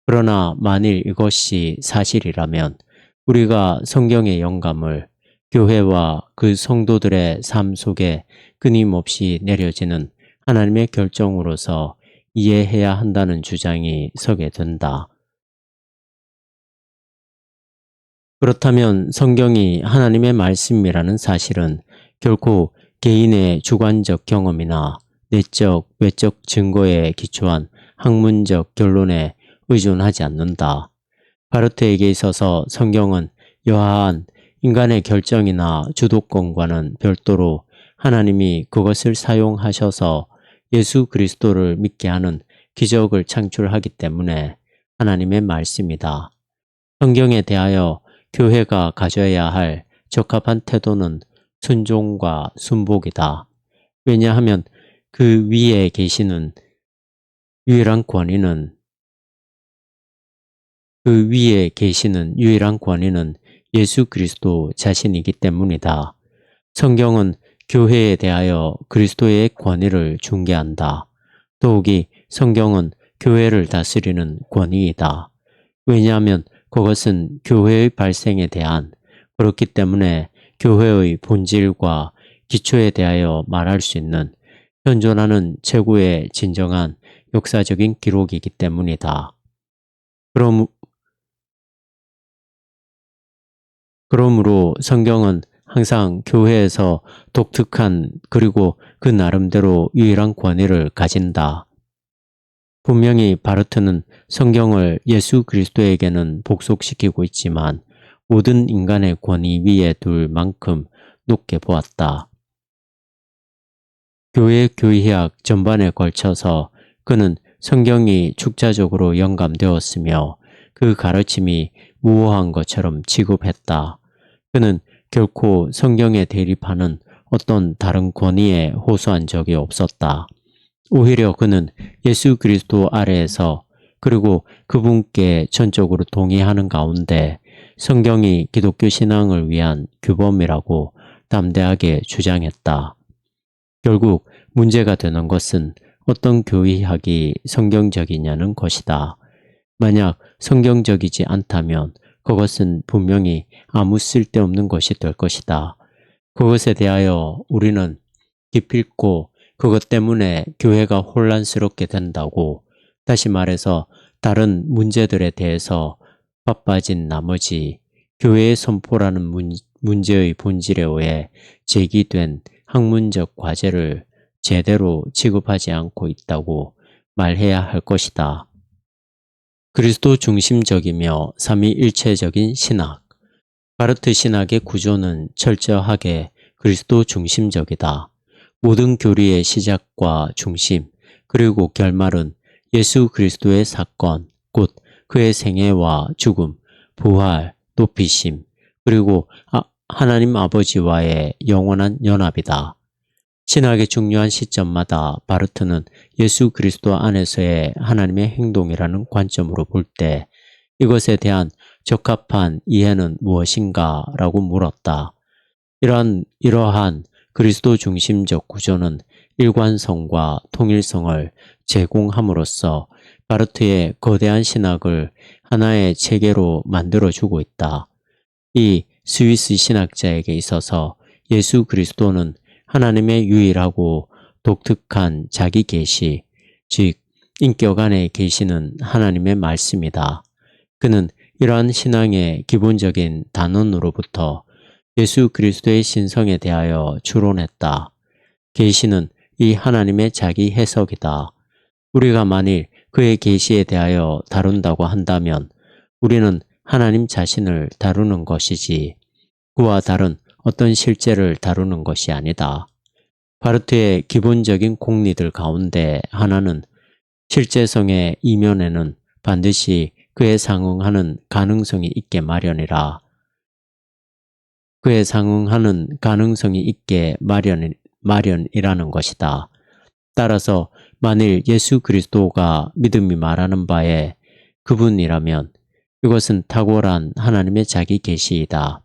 그러나 만일 이것이 사실이라면 우리가 성경의 영감을 교회와 그 성도들의 삶 속에 끊임없이 내려지는 하나님의 결정으로서 이해해야 한다는 주장이 서게 된다. 그렇다면 성경이 하나님의 말씀이라는 사실은 결코 개인의 주관적 경험이나 내적, 외적 증거에 기초한 학문적 결론에 의존하지 않는다. 바르트에게 있어서 성경은 여하한 인간의 결정이나 주도권과는 별도로 하나님이 그것을 사용하셔서 예수 그리스도를 믿게 하는 기적을 창출하기 때문에 하나님의 말씀이다. 성경에 대하여 교회가 가져야 할 적합한 태도는 순종과 순복이다. 왜냐하면 그 위에 계시는 유일한 권위는 예수 그리스도 자신이기 때문이다. 성경은 교회에 대하여 그리스도의 권위를 중개한다. 더욱이 성경은 교회를 다스리는 권위이다. 왜냐하면 그것은 교회의 발생에 대한 그렇기 때문에 교회의 본질과 기초에 대하여 말할 수 있는 현존하는 최고의 진정한 역사적인 기록이기 때문이다. 그러므로 성경은 항상 교회에서 독특한 그리고 그 나름대로 유일한 권위를 가진다. 분명히 바르트는 성경을 예수 그리스도에게는 복속시키고 있지만 모든 인간의 권위 위에 둘 만큼 높게 보았다. 교회 교의학 전반에 걸쳐서 그는 성경이 축자적으로 영감되었으며 그 가르침이 무오한 것처럼 취급했다. 그는 결코 성경에 대립하는 어떤 다른 권위에 호소한 적이 없었다. 오히려 그는 예수 그리스도 아래에서 그리고 그분께 전적으로 동의하는 가운데 성경이 기독교 신앙을 위한 규범이라고 담대하게 주장했다. 결국 문제가 되는 것은 어떤 교의학이 성경적이냐는 것이다. 만약 성경적이지 않다면 그것은 분명히 아무 쓸데없는 것이 될 것이다. 그것에 대하여 우리는 기필코 그것 때문에 교회가 혼란스럽게 된다고, 다시 말해서 다른 문제들에 대해서 바빠진 나머지 교회의 선포라는 문제의 본질에 의해 제기된 학문적 과제를 제대로 취급하지 않고 있다고 말해야 할 것이다. 그리스도 중심적이며 삼위일체적인 신학. 바르트 신학의 구조는 철저하게 그리스도 중심적이다. 모든 교리의 시작과 중심, 그리고 결말은 예수 그리스도의 사건, 곧 그의 생애와 죽음, 부활, 높이심, 그리고 하나님 아버지와의 영원한 연합이다. 신학의 중요한 시점마다 바르트는 예수 그리스도 안에서의 하나님의 행동이라는 관점으로 볼 때 이것에 대한 적합한 이해는 무엇인가 라고 물었다. 이러한 그리스도 중심적 구조는 일관성과 통일성을 제공함으로써 바르트의 거대한 신학을 하나의 체계로 만들어주고 있다. 이 스위스 신학자에게 있어서 예수 그리스도는 하나님의 유일하고 독특한 자기 계시, 즉 인격 안에 계시는 하나님의 말씀이다. 그는 이러한 신앙의 기본적인 단원으로부터 예수 그리스도의 신성에 대하여 추론했다. 계시는 이 하나님의 자기 해석이다. 우리가 만일 그의 계시에 대하여 다룬다고 한다면 우리는 하나님 자신을 다루는 것이지 그와 다른 어떤 실제를 다루는 것이 아니다. 바르트의 기본적인 공리들 가운데 하나는 실제성의 이면에는 반드시 그에 상응하는 가능성이 있게 마련이라. 그에 상응하는 가능성이 있게 마련이라는 것이다. 따라서 만일 예수 그리스도가 믿음이 말하는 바에 그분이라면 이것은 탁월한 하나님의 자기 계시이다.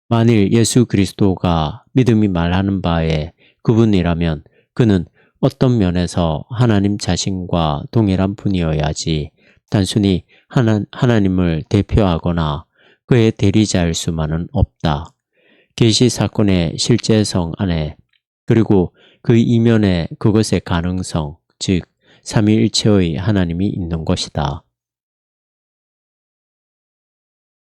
만일 예수 그리스도가 믿음이 말하는 바에 그분이라면 그는 어떤 면에서 하나님 자신과 동일한 분이어야지 단순히 하나님을 대표하거나 그의 대리자일 수만은 없다. 계시 사건의 실제성 안에 그리고 그 이면에 그것의 가능성, 즉 삼위일체의 하나님이 있는 것이다.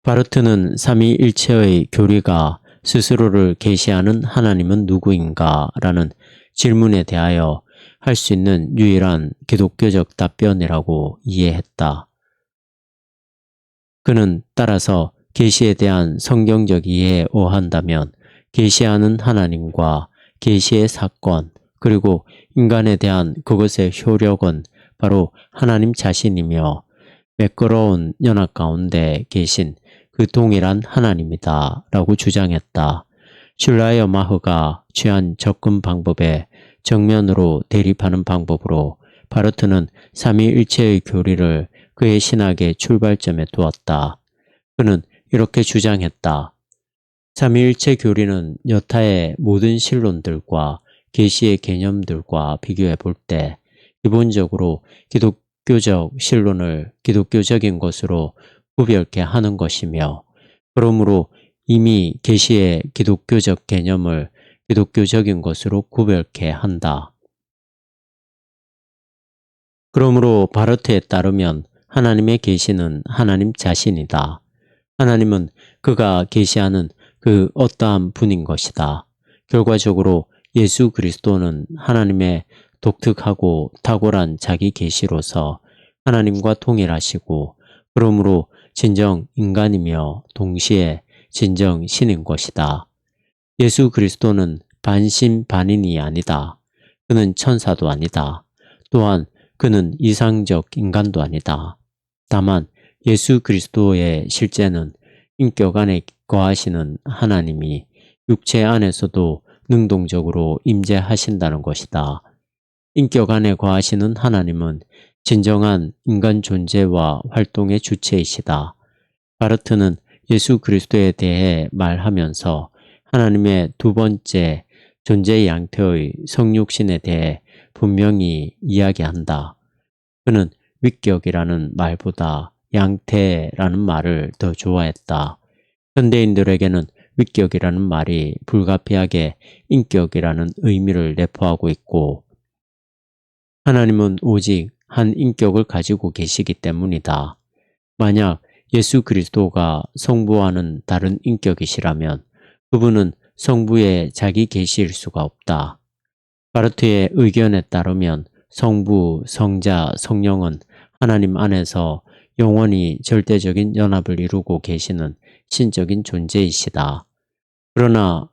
바르트는 삼위일체의 교리가 스스로를 계시하는 하나님은 누구인가? 라는 질문에 대하여 할 수 있는 유일한 기독교적 답변이라고 이해했다. 그는 따라서 계시에 대한 성경적 이해에 의한다면 계시하는 하나님과 계시의 사건 그리고 인간에 대한 그것의 효력은 바로 하나님 자신이며 매끄러운 연합 가운데 계신 그 동일한 하나님이다 라고 주장했다. 슐라이어 마흐가 취한 접근 방법에 정면으로 대립하는 방법으로 바르트는 삼위일체의 교리를 그의 신학의 출발점에 두었다. 그는 이렇게 주장했다. 삼위일체 교리는 여타의 모든 신론들과 계시의 개념들과 비교해 볼 때 기본적으로 기독교적 신론을 기독교적인 것으로 구별케 하는 것이며 그러므로 이미 계시의 기독교적 개념을 기독교적인 것으로 구별케 한다. 그러므로 바르트에 따르면 하나님의 계시는 하나님 자신이다. 하나님은 그가 계시하는 그 어떠한 분인 것이다. 결과적으로 예수 그리스도는 하나님의 독특하고 탁월한 자기 계시로서 하나님과 동일하시고 그러므로 진정 인간이며 동시에 진정 신인 것이다. 예수 그리스도는 반신반인이 아니다. 그는 천사도 아니다. 또한 그는 이상적 인간도 아니다. 다만 예수 그리스도의 실제는 인격 안에 거하시는 하나님이 육체 안에서도 능동적으로 임재하신다는 것이다. 인격 안에 거하시는 하나님은 진정한 인간 존재와 활동의 주체이시다. 바르트는 예수 그리스도에 대해 말하면서 하나님의 두 번째 존재 양태의 성육신에 대해 분명히 이야기한다. 그는 위격이라는 말보다 양태라는 말을 더 좋아했다. 현대인들에게는 위격이라는 말이 불가피하게 인격이라는 의미를 내포하고 있고 하나님은 오직 한 인격을 가지고 계시기 때문이다. 만약 예수 그리스도가 성부와는 다른 인격이시라면 그분은 성부의 자기 계시일 수가 없다. 바르트의 의견에 따르면 성부, 성자, 성령은 하나님 안에서 영원히 절대적인 연합을 이루고 계시는 신적인 존재이시다. 그러나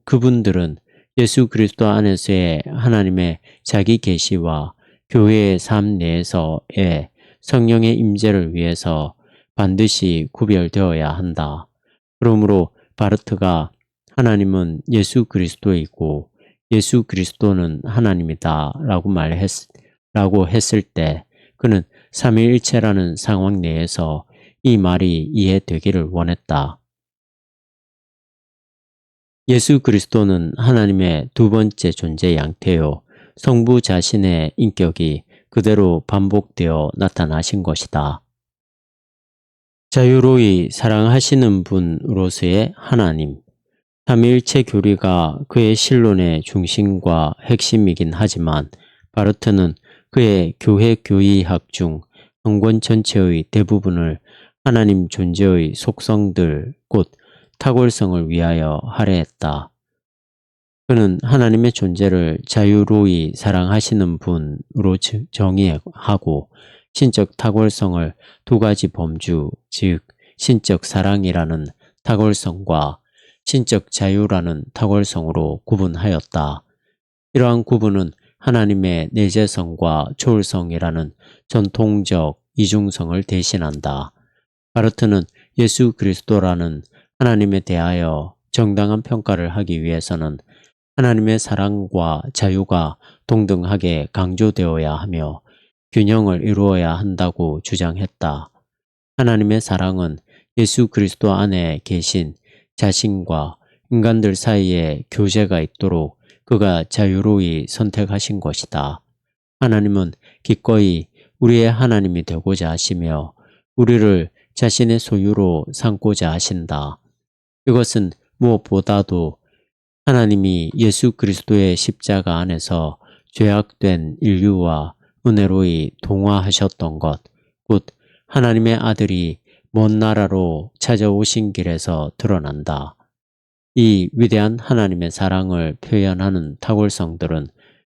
그분들은 예수 그리스도 안에서의 하나님의 자기 계시와 교회의 삶 내에서의 성령의 임재를 위해서 반드시 구별되어야 한다. 그러므로 바르트가 하나님은 예수 그리스도이고 예수 그리스도는 하나님이다 라고 했을 때 그는 삼위일체라는 상황 내에서 이 말이 이해되기를 원했다. 예수 그리스도는 하나님의 두 번째 존재 양태요. 성부 자신의 인격이 그대로 반복되어 나타나신 것이다. 자유로이 사랑하시는 분으로서의 하나님. 삼위일체 교리가 그의 신론의 중심과 핵심이긴 하지만 바르트는 그의 교회 교의학 중 성권 전체의 대부분을 하나님 존재의 속성들 곧 탁월성을 위하여 할애했다. 그는 하나님의 존재를 자유로이 사랑하시는 분으로 정의하고 신적 탁월성을 두 가지 범주, 즉 신적 사랑이라는 탁월성과 신적 자유라는 탁월성으로 구분하였다. 이러한 구분은 하나님의 내재성과 초월성이라는 전통적 이중성을 대신한다. 바르트는 예수 그리스도라는 하나님에 대하여 정당한 평가를 하기 위해서는 하나님의 사랑과 자유가 동등하게 강조되어야 하며 균형을 이루어야 한다고 주장했다. 하나님의 사랑은 예수 그리스도 안에 계신 자신과 인간들 사이에 교제가 있도록 그가 자유로이 선택하신 것이다. 하나님은 기꺼이 우리의 하나님이 되고자 하시며 우리를 자신의 소유로 삼고자 하신다. 이것은 무엇보다도 하나님이 예수 그리스도의 십자가 안에서 죄악된 인류와 은혜로이 동화하셨던 것, 곧 하나님의 아들이 먼 나라로 찾아오신 길에서 드러난다. 이 위대한 하나님의 사랑을 표현하는 탁월성들은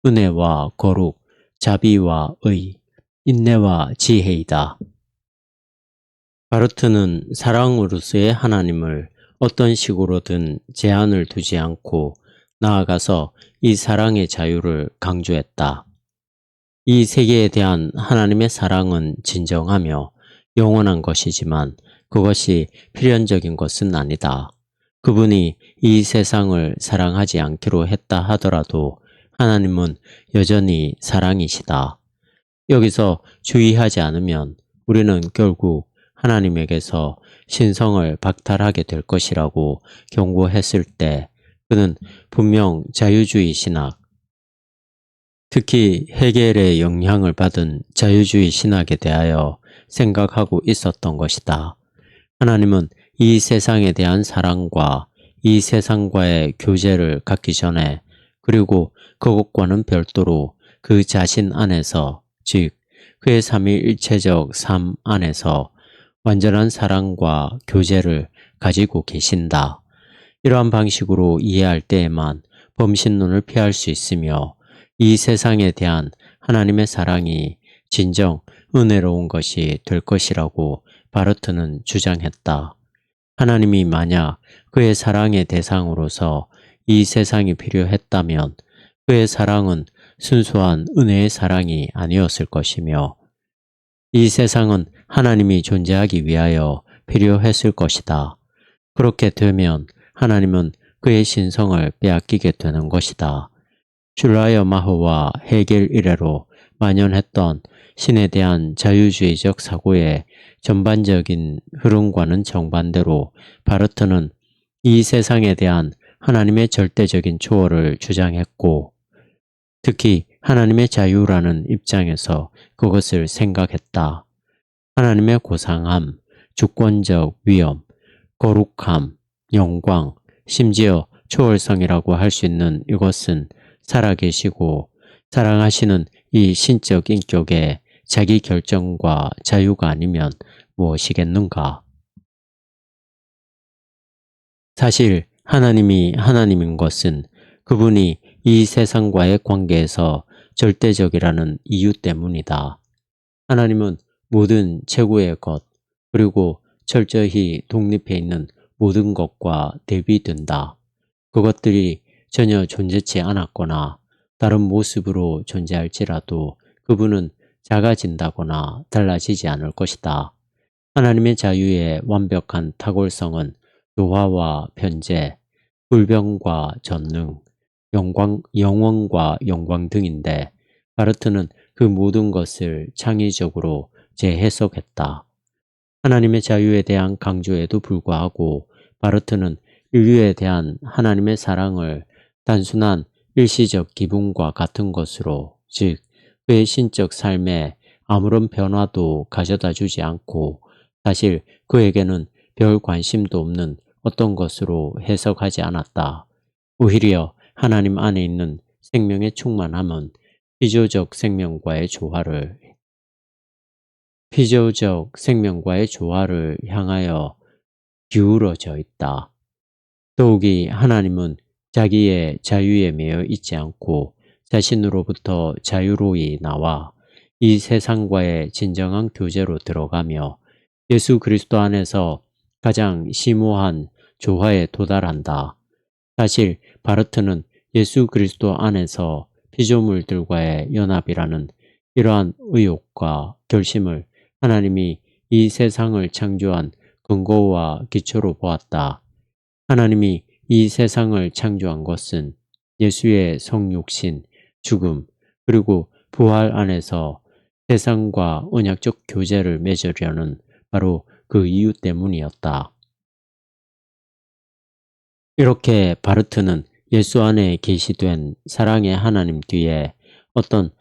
은혜와 거룩, 자비와 의, 인내와 지혜이다. 바르트는 사랑으로서의 하나님을 어떤 식으로든 제한을 두지 않고 나아가서 이 사랑의 자유를 강조했다. 이 세계에 대한 하나님의 사랑은 진정하며 영원한 것이지만 그것이 필연적인 것은 아니다. 그분이 이 세상을 사랑하지 않기로 했다 하더라도 하나님은 여전히 사랑이시다. 여기서 주의하지 않으면 우리는 결국 하나님에게서 신성을 박탈하게 될 것이라고 경고했을 때 그는 분명 자유주의 신학, 특히 헤겔의 영향을 받은 자유주의 신학에 대하여 생각하고 있었던 것이다. 하나님은 이 세상에 대한 사랑과 이 세상과의 교제를 갖기 전에 그리고 그것과는 별도로 그 자신 안에서 즉 그의 삼위일체적 삶 안에서 완전한 사랑과 교제를 가지고 계신다. 이러한 방식으로 이해할 때에만 범신론을 피할 수 있으며 이 세상에 대한 하나님의 사랑이 진정 은혜로운 것이 될 것이라고 바르트는 주장했다. 하나님이 만약 그의 사랑의 대상으로서 이 세상이 필요했다면 그의 사랑은 순수한 은혜의 사랑이 아니었을 것이며 이 세상은 하나님이 존재하기 위하여 필요했을 것이다. 그렇게 되면 하나님은 그의 신성을 빼앗기게 되는 것이다. 슐라이어마흐와 헤겔 이래로 만연했던 신에 대한 자유주의적 사고의 전반적인 흐름과는 정반대로 바르트는 이 세상에 대한 하나님의 절대적인 초월을 주장했고 특히 하나님의 자유라는 입장에서 그것을 생각했다. 하나님의 고상함, 주권적 위엄, 거룩함, 영광, 심지어 초월성이라고 할 수 있는 이것은 살아계시고 사랑하시는 이 신적 인격의 자기 결정과 자유가 아니면 무엇이겠는가? 사실 하나님이 하나님인 것은 그분이 이 세상과의 관계에서 절대적이라는 이유 때문이다. 하나님은 모든 최고의 것 그리고 철저히 독립해 있는 모든 것과 대비된다. 그것들이 전혀 존재치 않았거나 다른 모습으로 존재할지라도 그분은 작아진다거나 달라지지 않을 것이다. 하나님의 자유의 완벽한 탁월성은 조화와 편재, 불변과 전능, 영원과 영광 등인데 바르트는 그 모든 것을 창의적으로 재해석했다. 하나님의 자유에 대한 강조에도 불구하고 바르트는 인류에 대한 하나님의 사랑을 단순한 일시적 기분과 같은 것으로, 즉 그의 신적 삶에 아무런 변화도 가져다 주지 않고 사실 그에게는 별 관심도 없는 어떤 것으로 해석하지 않았다. 오히려 하나님 안에 있는 생명의 충만함은 피조적 생명과의 조화를 향하여 기울어져 있다. 더욱이 하나님은 자기의 자유에 매여 있지 않고 자신으로부터 자유로이 나와 이 세상과의 진정한 교제로 들어가며 예수 그리스도 안에서 가장 심오한 조화에 도달한다. 사실 바르트는 예수 그리스도 안에서 피조물들과의 연합이라는 이러한 의욕과 결심을 하나님이 이 세상을 창조한 근거와 기초로 보았다. 하나님이 이 세상을 창조한 것은 예수의 성육신, 죽음, 그리고 부활 안에서 세상과 언약적 교제를 맺으려는 바로 그 이유 때문이었다. 이렇게 바르트는 예수 안에 계시된 사랑의 하나님 뒤에 어떤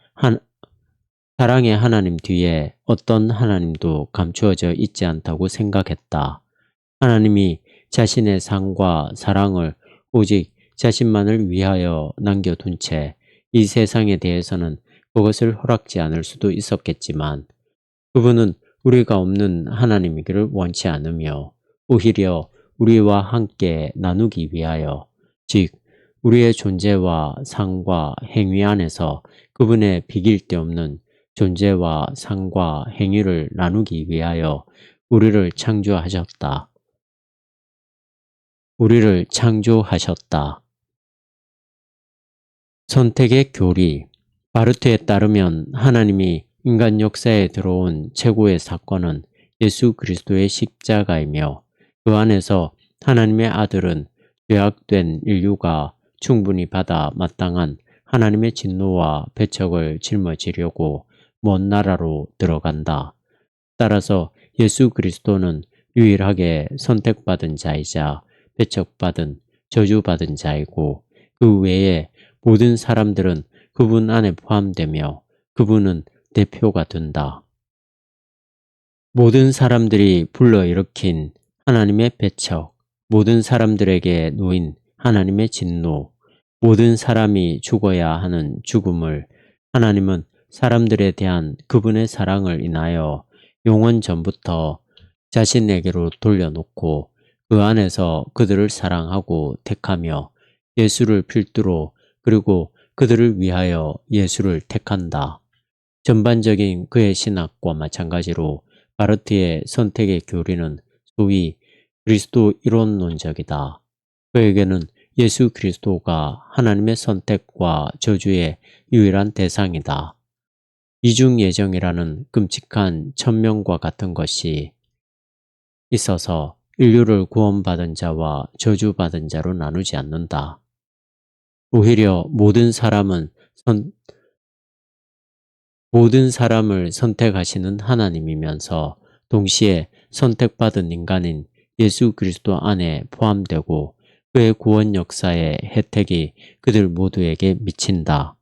하나님도 감추어져 있지 않다고 생각했다. 하나님이 자신의 상과 사랑을 오직 자신만을 위하여 남겨둔 채 이 세상에 대해서는 그것을 허락지 않을 수도 있었겠지만 그분은 우리가 없는 하나님이기를 원치 않으며 오히려 우리와 함께 나누기 위하여 즉 우리의 존재와 상과 행위 안에서 그분의 비길 데 없는 존재와 상과 행위를 나누기 위하여 우리를 창조하셨다. 선택의 교리. 바르트에 따르면 하나님이 인간 역사에 들어온 최고의 사건은 예수 그리스도의 십자가이며 그 안에서 하나님의 아들은 죄악된 인류가 충분히 받아 마땅한 하나님의 진노와 배척을 짊어지려고 먼 나라로 들어간다. 따라서 예수 그리스도는 유일하게 선택받은 자이자 배척받은 저주받은 자이고 그 외에 모든 사람들은 그분 안에 포함되며 그분은 대표가 된다. 모든 사람들이 불러일으킨 하나님의 배척, 모든 사람들에게 놓인 하나님의 진노, 모든 사람이 죽어야 하는 죽음을 하나님은 사람들에 대한 그분의 사랑을 인하여 영원 전부터 자신에게로 돌려놓고 그 안에서 그들을 사랑하고 택하며 예수를 필두로 그리고 그들을 위하여 예수를 택한다. 전반적인 그의 신학과 마찬가지로 바르트의 선택의 교리는 소위 그리스도 이론론적이다. 그에게는 예수 그리스도가 하나님의 선택과 저주의 유일한 대상이다. 이중예정이라는 끔찍한 천명과 같은 것이 있어서 인류를 구원받은 자와 저주받은 자로 나누지 않는다. 오히려 모든 사람을 선택하시는 하나님이면서 동시에 선택받은 인간인 예수 그리스도 안에 포함되고 그의 구원 역사의 혜택이 그들 모두에게 미친다.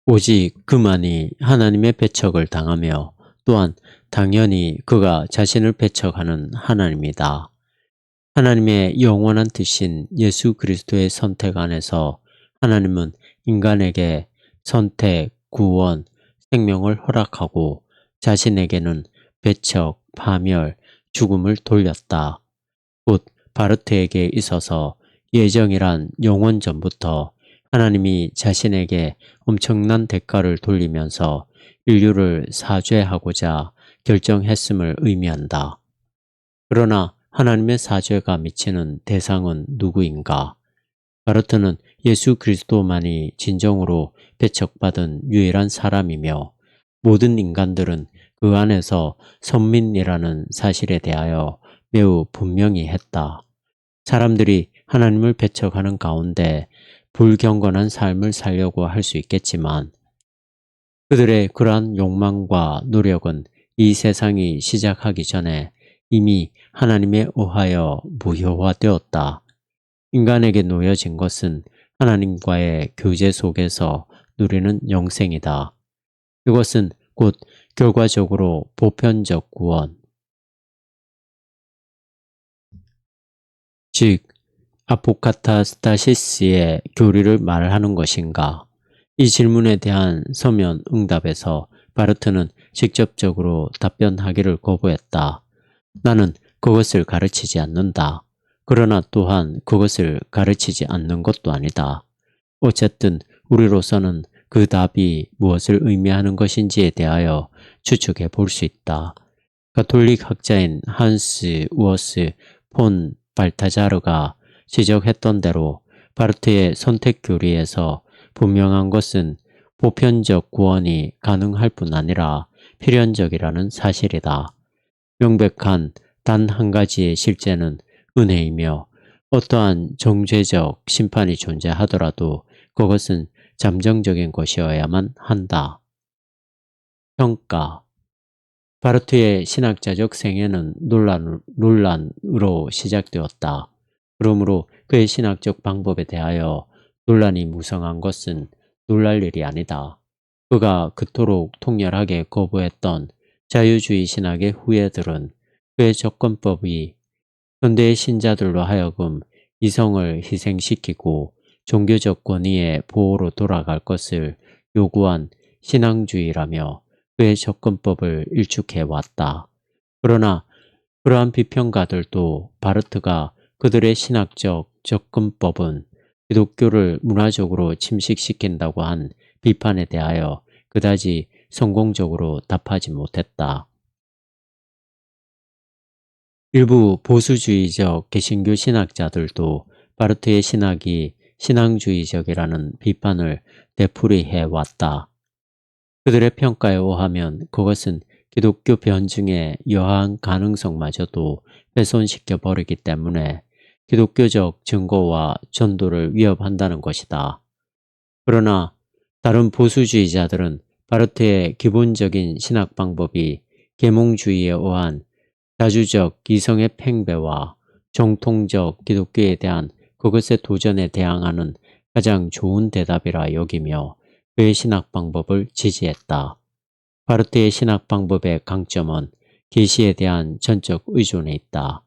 오직 그만이 하나님의 배척을 당하며 또한 당연히 그가 자신을 배척하는 하나님이다. 하나님의 영원한 뜻인 예수 그리스도의 선택 안에서 하나님은 인간에게 선택, 구원, 생명을 허락하고 자신에게는 배척, 파멸, 죽음을 돌렸다. 곧 바르트에게 있어서 예정이란 영원 전부터 하나님이 자신에게 엄청난 대가를 돌리면서 인류를 사죄하고자 결정했음을 의미한다. 그러나 하나님의 사죄가 미치는 대상은 누구인가? 바르트는 예수 그리스도만이 진정으로 배척받은 유일한 사람이며 모든 인간들은 그 안에서 선민이라는 사실에 대하여 매우 분명히 했다. 사람들이 하나님을 배척하는 가운데 불경건한 삶을 살려고 할 수 있겠지만 그들의 그러한 욕망과 노력은 이 세상이 시작하기 전에 이미 하나님에 의하여 무효화되었다. 인간에게 놓여진 것은 하나님과의 교제 속에서 누리는 영생이다. 이것은 곧 결과적으로 보편적 구원, 즉 아포카타스타시스의 교리를 말하는 것인가? 이 질문에 대한 서면 응답에서 바르트는 직접적으로 답변하기를 거부했다. 나는 그것을 가르치지 않는다. 그러나 또한 그것을 가르치지 않는 것도 아니다. 어쨌든 우리로서는 그 답이 무엇을 의미하는 것인지에 대하여 추측해 볼 수 있다. 가톨릭 학자인 한스 우어스 폰 발타자르가 지적했던 대로 바르트의 선택 교리에서 분명한 것은 보편적 구원이 가능할 뿐 아니라 필연적이라는 사실이다. 명백한 단 한 가지의 실제는 은혜이며 어떠한 정죄적 심판이 존재하더라도 그것은 잠정적인 것이어야만 한다. 평가. 바르트의 신학자적 생애는 논란으로 시작되었다. 그러므로 그의 신학적 방법에 대하여 논란이 무성한 것은 놀랄 일이 아니다. 그가 그토록 통렬하게 거부했던 자유주의 신학의 후예들은 그의 접근법이 현대의 신자들로 하여금 이성을 희생시키고 종교적 권위의 보호로 돌아갈 것을 요구한 신앙주의라며 그의 접근법을 일축해 왔다. 그러나 그러한 비평가들도 바르트가 그들의 신학적 접근법은 기독교를 문화적으로 침식시킨다고 한 비판에 대하여 그다지 성공적으로 답하지 못했다. 일부 보수주의적 개신교 신학자들도 바르트의 신학이 신앙주의적이라는 비판을 되풀이해 왔다. 그들의 평가에 의하면 그것은 기독교 변증의 여하한 가능성마저도 훼손시켜 버리기 때문에 기독교적 증거와 전도를 위협한다는 것이다. 그러나 다른 보수주의자들은 바르트의 기본적인 신학 방법이 계몽주의에 의한 자주적 이성의 팽배와 정통적 기독교에 대한 그것의 도전에 대항하는 가장 좋은 대답이라 여기며 그의 신학 방법을 지지했다. 바르트의 신학 방법의 강점은 계시에 대한 전적 의존에 있다.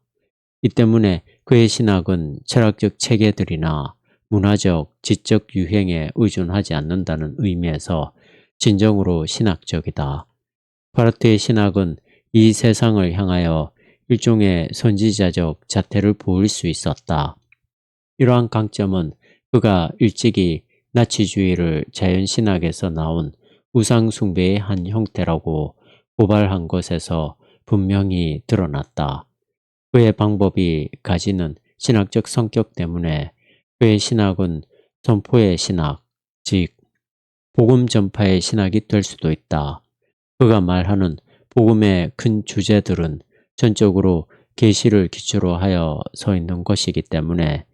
이 때문에 그의 신학은 철학적 체계들이나 문화적, 지적 유행에 의존하지 않는다는 의미에서 진정으로 신학적이다. 바르트의 신학은 이 세상을 향하여 일종의 선지자적 자태를 보일 수 있었다. 이러한 강점은 그가 일찍이 나치주의를 자연신학에서 나온 우상숭배의 한 형태라고 고발한 것에서 분명히 드러났다. 그의 방법이 가지는 신학적 성격 때문에 그의 신학은 선포의 신학, 즉 복음 전파의 신학이 될 수도 있다. 그가 말하는 복음의 큰 주제들은 전적으로 계시를 기초로 하여 서 있는 것이기 때문에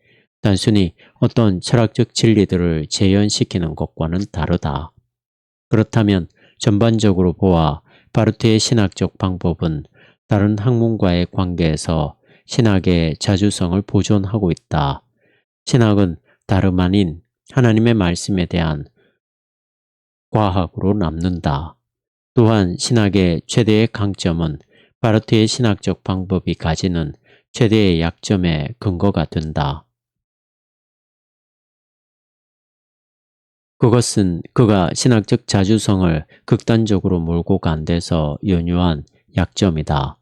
단순히 어떤 철학적 진리들을 재현시키는 것과는 다르다. 그렇다면 전반적으로 보아 바르트의 신학적 방법은 다른 학문과의 관계에서 신학의 자주성을 보존하고 있다. 신학은 다름 아닌 하나님의 말씀에 대한 과학으로 남는다. 또한 신학의 최대의 강점은 바르트의 신학적 방법이 가지는 최대의 약점의 근거가 된다. 그것은 그가 신학적 자주성을 극단적으로 몰고 간 데서 연유한 약점이다.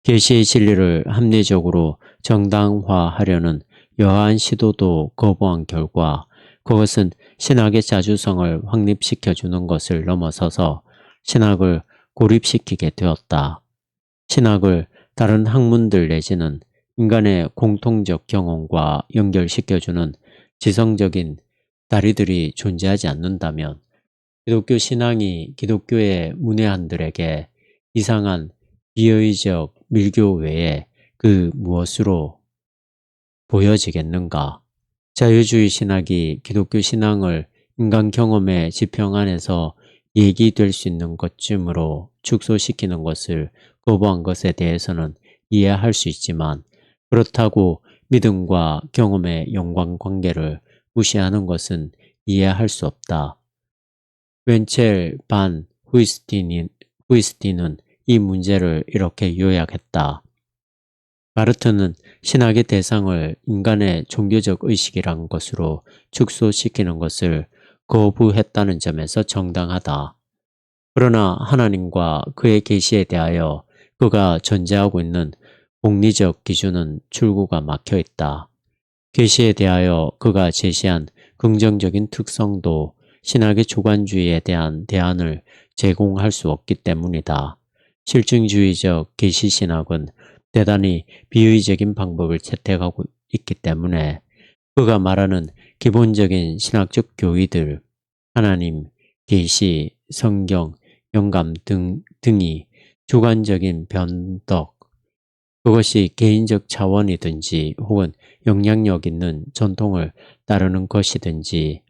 계시의 진리를 합리적으로 정당화하려는 여하한 시도도 거부한 결과 그것은 신학의 자주성을 확립시켜주는 것을 넘어서서 신학을 고립시키게 되었다. 신학을 다른 학문들 내지는 인간의 공통적 경험과 연결시켜주는 지성적인 다리들이 존재하지 않는다면 기독교 신앙이 기독교의 문외한들에게 이상한 비의적 밀교 외에 그 무엇으로 보여지겠는가? 자유주의 신학이 기독교 신앙을 인간 경험의 지평 안에서 얘기될 수 있는 것쯤으로 축소시키는 것을 거부한 것에 대해서는 이해할 수 있지만 그렇다고 믿음과 경험의 연관관계를 무시하는 것은 이해할 수 없다. 웬첼 반 후이스티는 이 문제를 이렇게 요약했다. 바르트는 신학의 대상을 인간의 종교적 의식이란 것으로 축소시키는 것을 거부했다는 점에서 정당하다. 그러나 하나님과 그의 계시에 대하여 그가 전제하고 있는 공리적 기준은 출구가 막혀 있다. 계시에 대하여 그가 제시한 긍정적인 특성도 신학의 주관주의에 대한 대안을 제공할 수 없기 때문이다. 실증주의적 계시신학은 대단히 비의적인 방법을 채택하고 있기 때문에 그가 말하는 기본적인 신학적 교의들, 하나님, 계시, 성경, 영감 등이 주관적인 변덕, 그것이 개인적 차원이든지 혹은 영향력 있는 전통을 따르는 것이든지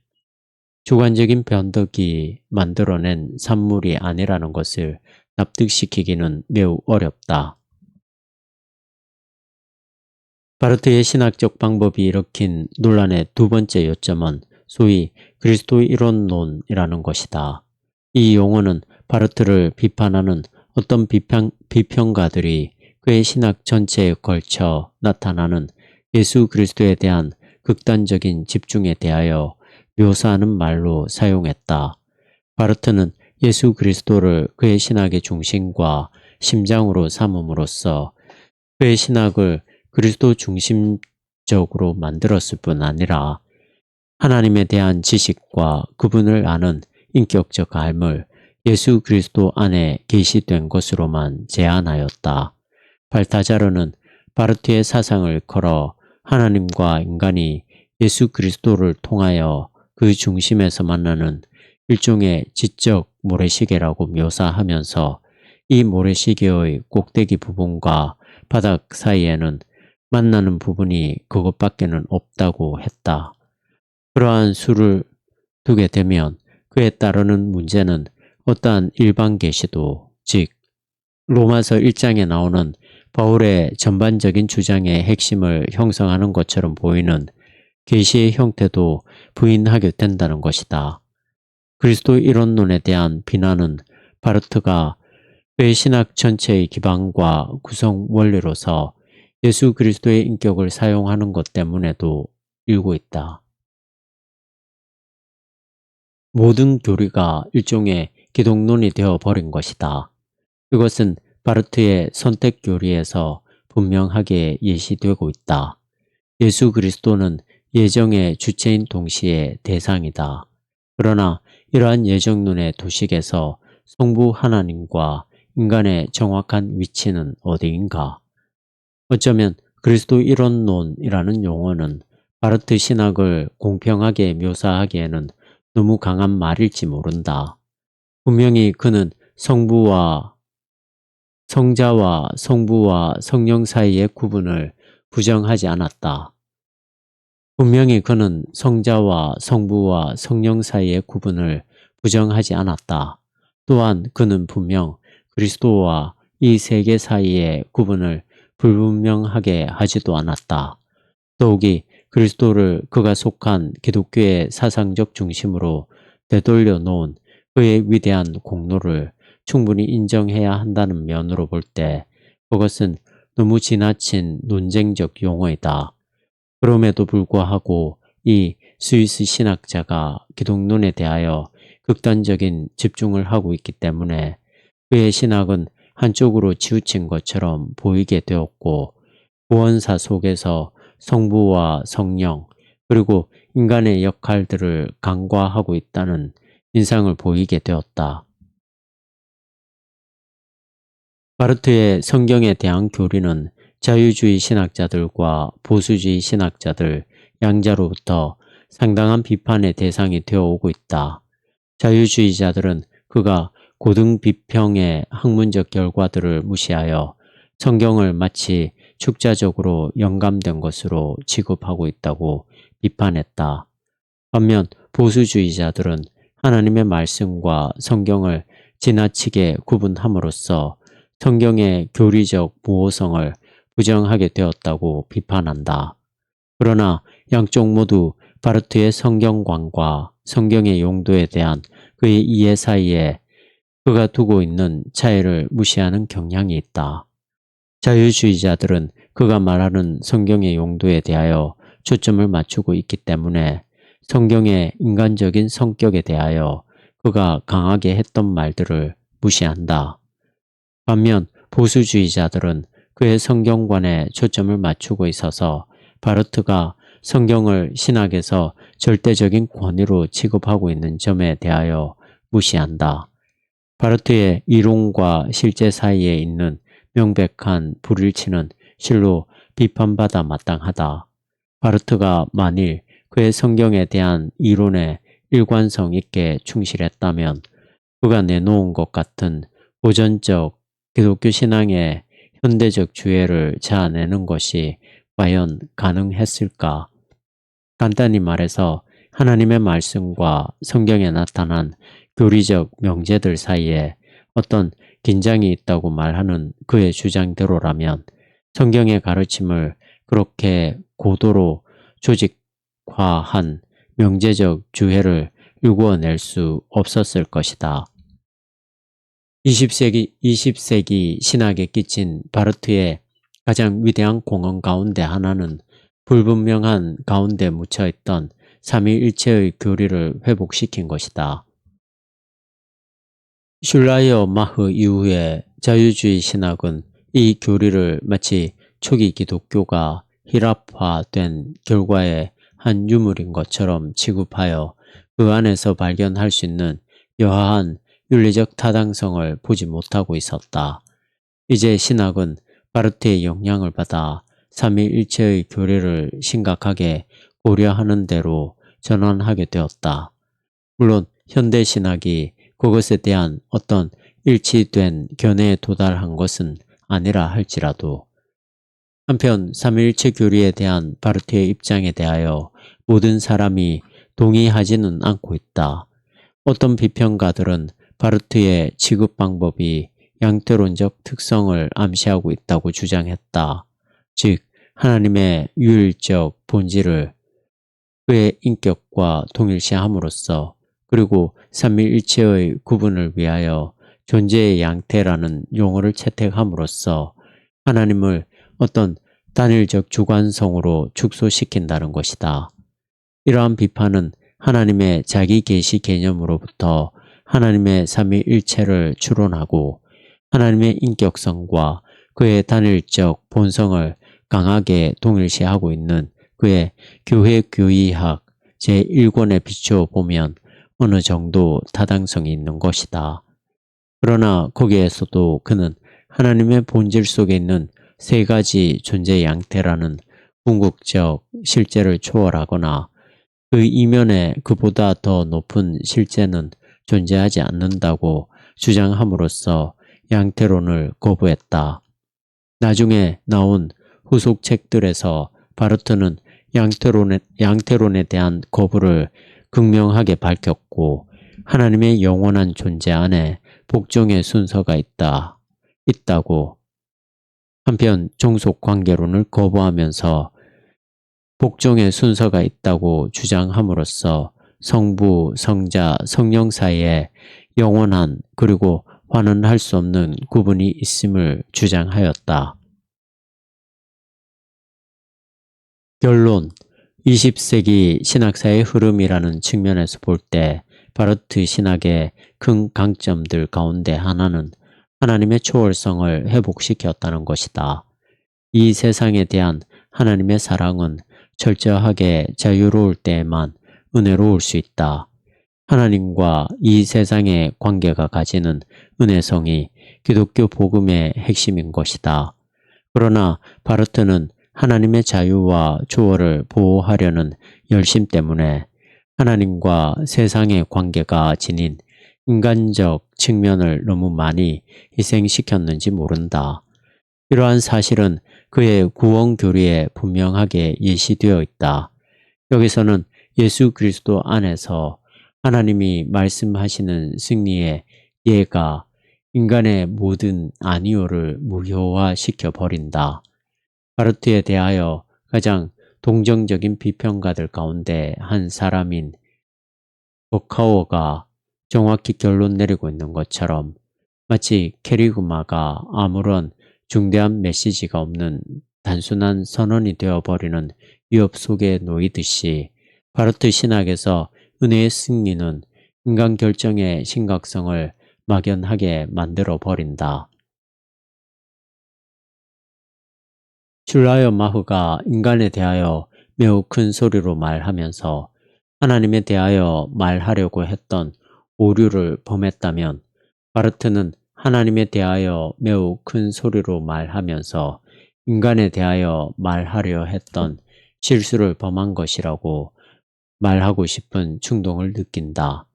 주관적인 변덕이 만들어낸 산물이 아니라는 것을 납득시키기는 매우 어렵다. 바르트의 신학적 방법이 일으킨 논란의 두 번째 요점은 소위 그리스도 이론론이라는 것이다. 이 용어는 바르트를 비판하는 어떤 비평가들이 그의 신학 전체에 걸쳐 나타나는 예수 그리스도에 대한 극단적인 집중에 대하여 묘사하는 말로 사용했다. 바르트는 예수 그리스도를 그의 신학의 중심과 심장으로 삼음으로써 그의 신학을 그리스도 중심적으로 만들었을 뿐 아니라 하나님에 대한 지식과 그분을 아는 인격적 알물, 예수 그리스도 안에 계시된 것으로만 제한하였다. 발타자르는 바르트의 사상을 걸어 하나님과 인간이 예수 그리스도를 통하여 그 중심에서 만나는 일종의 지적 모래시계라고 묘사하면서 이 모래시계의 꼭대기 부분과 바닥 사이에는 만나는 부분이 그것밖에는 없다고 했다. 그러한 수를 두게 되면 그에 따르는 문제는 어떠한 일반 계시도, 즉 로마서 1장에 나오는 바울의 전반적인 주장의 핵심을 형성하는 것처럼 보이는 계시의 형태도 부인하게 된다는 것이다. 그리스도 이론론에 대한 비난은 바르트가 그의 신학 전체의 기반과 구성 원리로서 예수 그리스도의 인격을 사용하는 것 때문에도 일고 있다. 모든 교리가 일종의 기독론이 되어버린 것이다. 이것은 바르트의 선택 교리에서 분명하게 예시되고 있다. 예수 그리스도는 예정의 주체인 동시에 대상이다. 그러나 이러한 예정론의 도식에서 성부 하나님과 인간의 정확한 위치는 어디인가? 어쩌면 그리스도 이론론이라는 용어는 바르트 신학을 공평하게 묘사하기에는 너무 강한 말일지 모른다. 분명히 그는 성자와 성부와 성령 사이의 구분을 부정하지 않았다. 분명히 그는 성자와 성부와 성령 사이의 구분을 부정하지 않았다. 또한 그는 분명 그리스도와 이 세계 사이의 구분을 불분명하게 하지도 않았다. 더욱이 그리스도를 그가 속한 기독교의 사상적 중심으로 되돌려 놓은 그의 위대한 공로를 충분히 인정해야 한다는 면으로 볼 때 그것은 너무 지나친 논쟁적 용어이다. 그럼에도 불구하고 이 스위스 신학자가 기독론에 대하여 극단적인 집중을 하고 있기 때문에 그의 신학은 한쪽으로 치우친 것처럼 보이게 되었고 구원사 속에서 성부와 성령 그리고 인간의 역할들을 간과하고 있다는 인상을 보이게 되었다. 바르트의 성경에 대한 교리는 자유주의 신학자들과 보수주의 신학자들 양자로부터 상당한 비판의 대상이 되어오고 있다. 자유주의자들은 그가 고등 비평의 학문적 결과들을 무시하여 성경을 마치 축자적으로 영감된 것으로 취급하고 있다고 비판했다. 반면 보수주의자들은 하나님의 말씀과 성경을 지나치게 구분함으로써 성경의 교리적 모호성을 부정하게 되었다고 비판한다. 그러나 양쪽 모두 바르트의 성경관과 성경의 용도에 대한 그의 이해 사이에 그가 두고 있는 차이를 무시하는 경향이 있다. 자유주의자들은 그가 말하는 성경의 용도에 대하여 초점을 맞추고 있기 때문에 성경의 인간적인 성격에 대하여 그가 강하게 했던 말들을 무시한다. 반면 보수주의자들은 그의 성경관에 초점을 맞추고 있어서 바르트가 성경을 신학에서 절대적인 권위로 취급하고 있는 점에 대하여 무시한다. 바르트의 이론과 실제 사이에 있는 명백한 불일치는 실로 비판받아 마땅하다. 바르트가 만일 그의 성경에 대한 이론에 일관성 있게 충실했다면 그가 내놓은 것 같은 보전적 기독교 신앙의 현대적 주해를 자아내는 것이 과연 가능했을까? 간단히 말해서 하나님의 말씀과 성경에 나타난 교리적 명제들 사이에 어떤 긴장이 있다고 말하는 그의 주장대로라면 성경의 가르침을 그렇게 고도로 조직화한 명제적 주해를 일구어낼 수 없었을 것이다. 20세기 신학에 끼친 바르트의 가장 위대한 공헌 가운데 하나는 불분명한 가운데 묻혀있던 삼위일체의 교리를 회복시킨 것이다. 슐라이어 마흐 이후에 자유주의 신학은 이 교리를 마치 초기 기독교가 힐합화된 결과의 한 유물인 것처럼 취급하여 그 안에서 발견할 수 있는 여하한 윤리적 타당성을 보지 못하고 있었다. 이제 신학은 바르트의 영향을 받아 삼위일체의 교리를 심각하게 고려하는 대로 전환하게 되었다. 물론 현대 신학이 그것에 대한 어떤 일치된 견해에 도달한 것은 아니라 할지라도 한편 삼위일체 교리에 대한 바르트의 입장에 대하여 모든 사람이 동의하지는 않고 있다. 어떤 비평가들은 바르트의 취급 방법이 양태론적 특성을 암시하고 있다고 주장했다. 즉 하나님의 유일적 본질을 그의 인격과 동일시함으로써 그리고 삼위일체의 구분을 위하여 존재의 양태라는 용어를 채택함으로써 하나님을 어떤 단일적 주관성으로 축소시킨다는 것이다. 이러한 비판은 하나님의 자기 계시 개념으로부터 하나님의 삼위일체를 추론하고 하나님의 인격성과 그의 단일적 본성을 강하게 동일시하고 있는 그의 교회교의학 제1권에 비추어 보면 어느 정도 타당성이 있는 것이다. 그러나 거기에서도 그는 하나님의 본질 속에 있는 세 가지 존재 양태라는 궁극적 실제를 초월하거나 그 이면에 그보다 더 높은 실제는 존재하지 않는다고 주장함으로써 양태론을 거부했다. 나중에 나온 후속 책들에서 바르트는 양태론에 대한 거부를 극명하게 밝혔고 하나님의 영원한 존재 안에 복종의 순서가 있다고 한편 종속관계론을 거부하면서 복종의 순서가 있다고 주장함으로써 성부, 성자, 성령 사이에 영원한 그리고 환원할 수 없는 구분이 있음을 주장하였다. 결론 20세기 신학사의 흐름이라는 측면에서 볼 때 바르트 신학의 큰 강점들 가운데 하나는 하나님의 초월성을 회복시켰다는 것이다. 이 세상에 대한 하나님의 사랑은 철저하게 자유로울 때에만 은혜로울 수 있다. 하나님과 이 세상의 관계가 가지는 은혜성이 기독교 복음의 핵심인 것이다. 그러나 바르트는 하나님의 자유와 조화를 보호하려는 열심 때문에 하나님과 세상의 관계가 지닌 인간적 측면을 너무 많이 희생시켰는지 모른다. 이러한 사실은 그의 구원 교리에 분명하게 예시되어 있다. 여기서는 예수 그리스도 안에서 하나님이 말씀하시는 승리의 예가 인간의 모든 아니오를 무효화시켜 버린다. 바르트에 대하여 가장 동정적인 비평가들 가운데 한 사람인 버카워가 정확히 결론 내리고 있는 것처럼 마치 캐리그마가 아무런 중대한 메시지가 없는 단순한 선언이 되어버리는 위협 속에 놓이듯이 바르트 신학에서 은혜의 승리는 인간 결정의 심각성을 막연하게 만들어 버린다. 슐라여 마흐가 인간에 대하여 매우 큰 소리로 말하면서 하나님에 대하여 말하려고 했던 오류를 범했다면, 바르트는 하나님에 대하여 매우 큰 소리로 말하면서 인간에 대하여 말하려 했던 실수를 범한 것이라고 말하고 싶은 충동을 느낀다.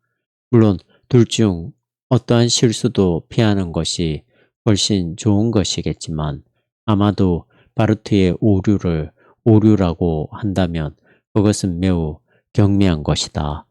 물론 둘 중 어떠한 실수도 피하는 것이 훨씬 좋은 것이겠지만, 아마도 바르트의 오류를 오류라고 한다면 그것은 매우 경미한 것이다.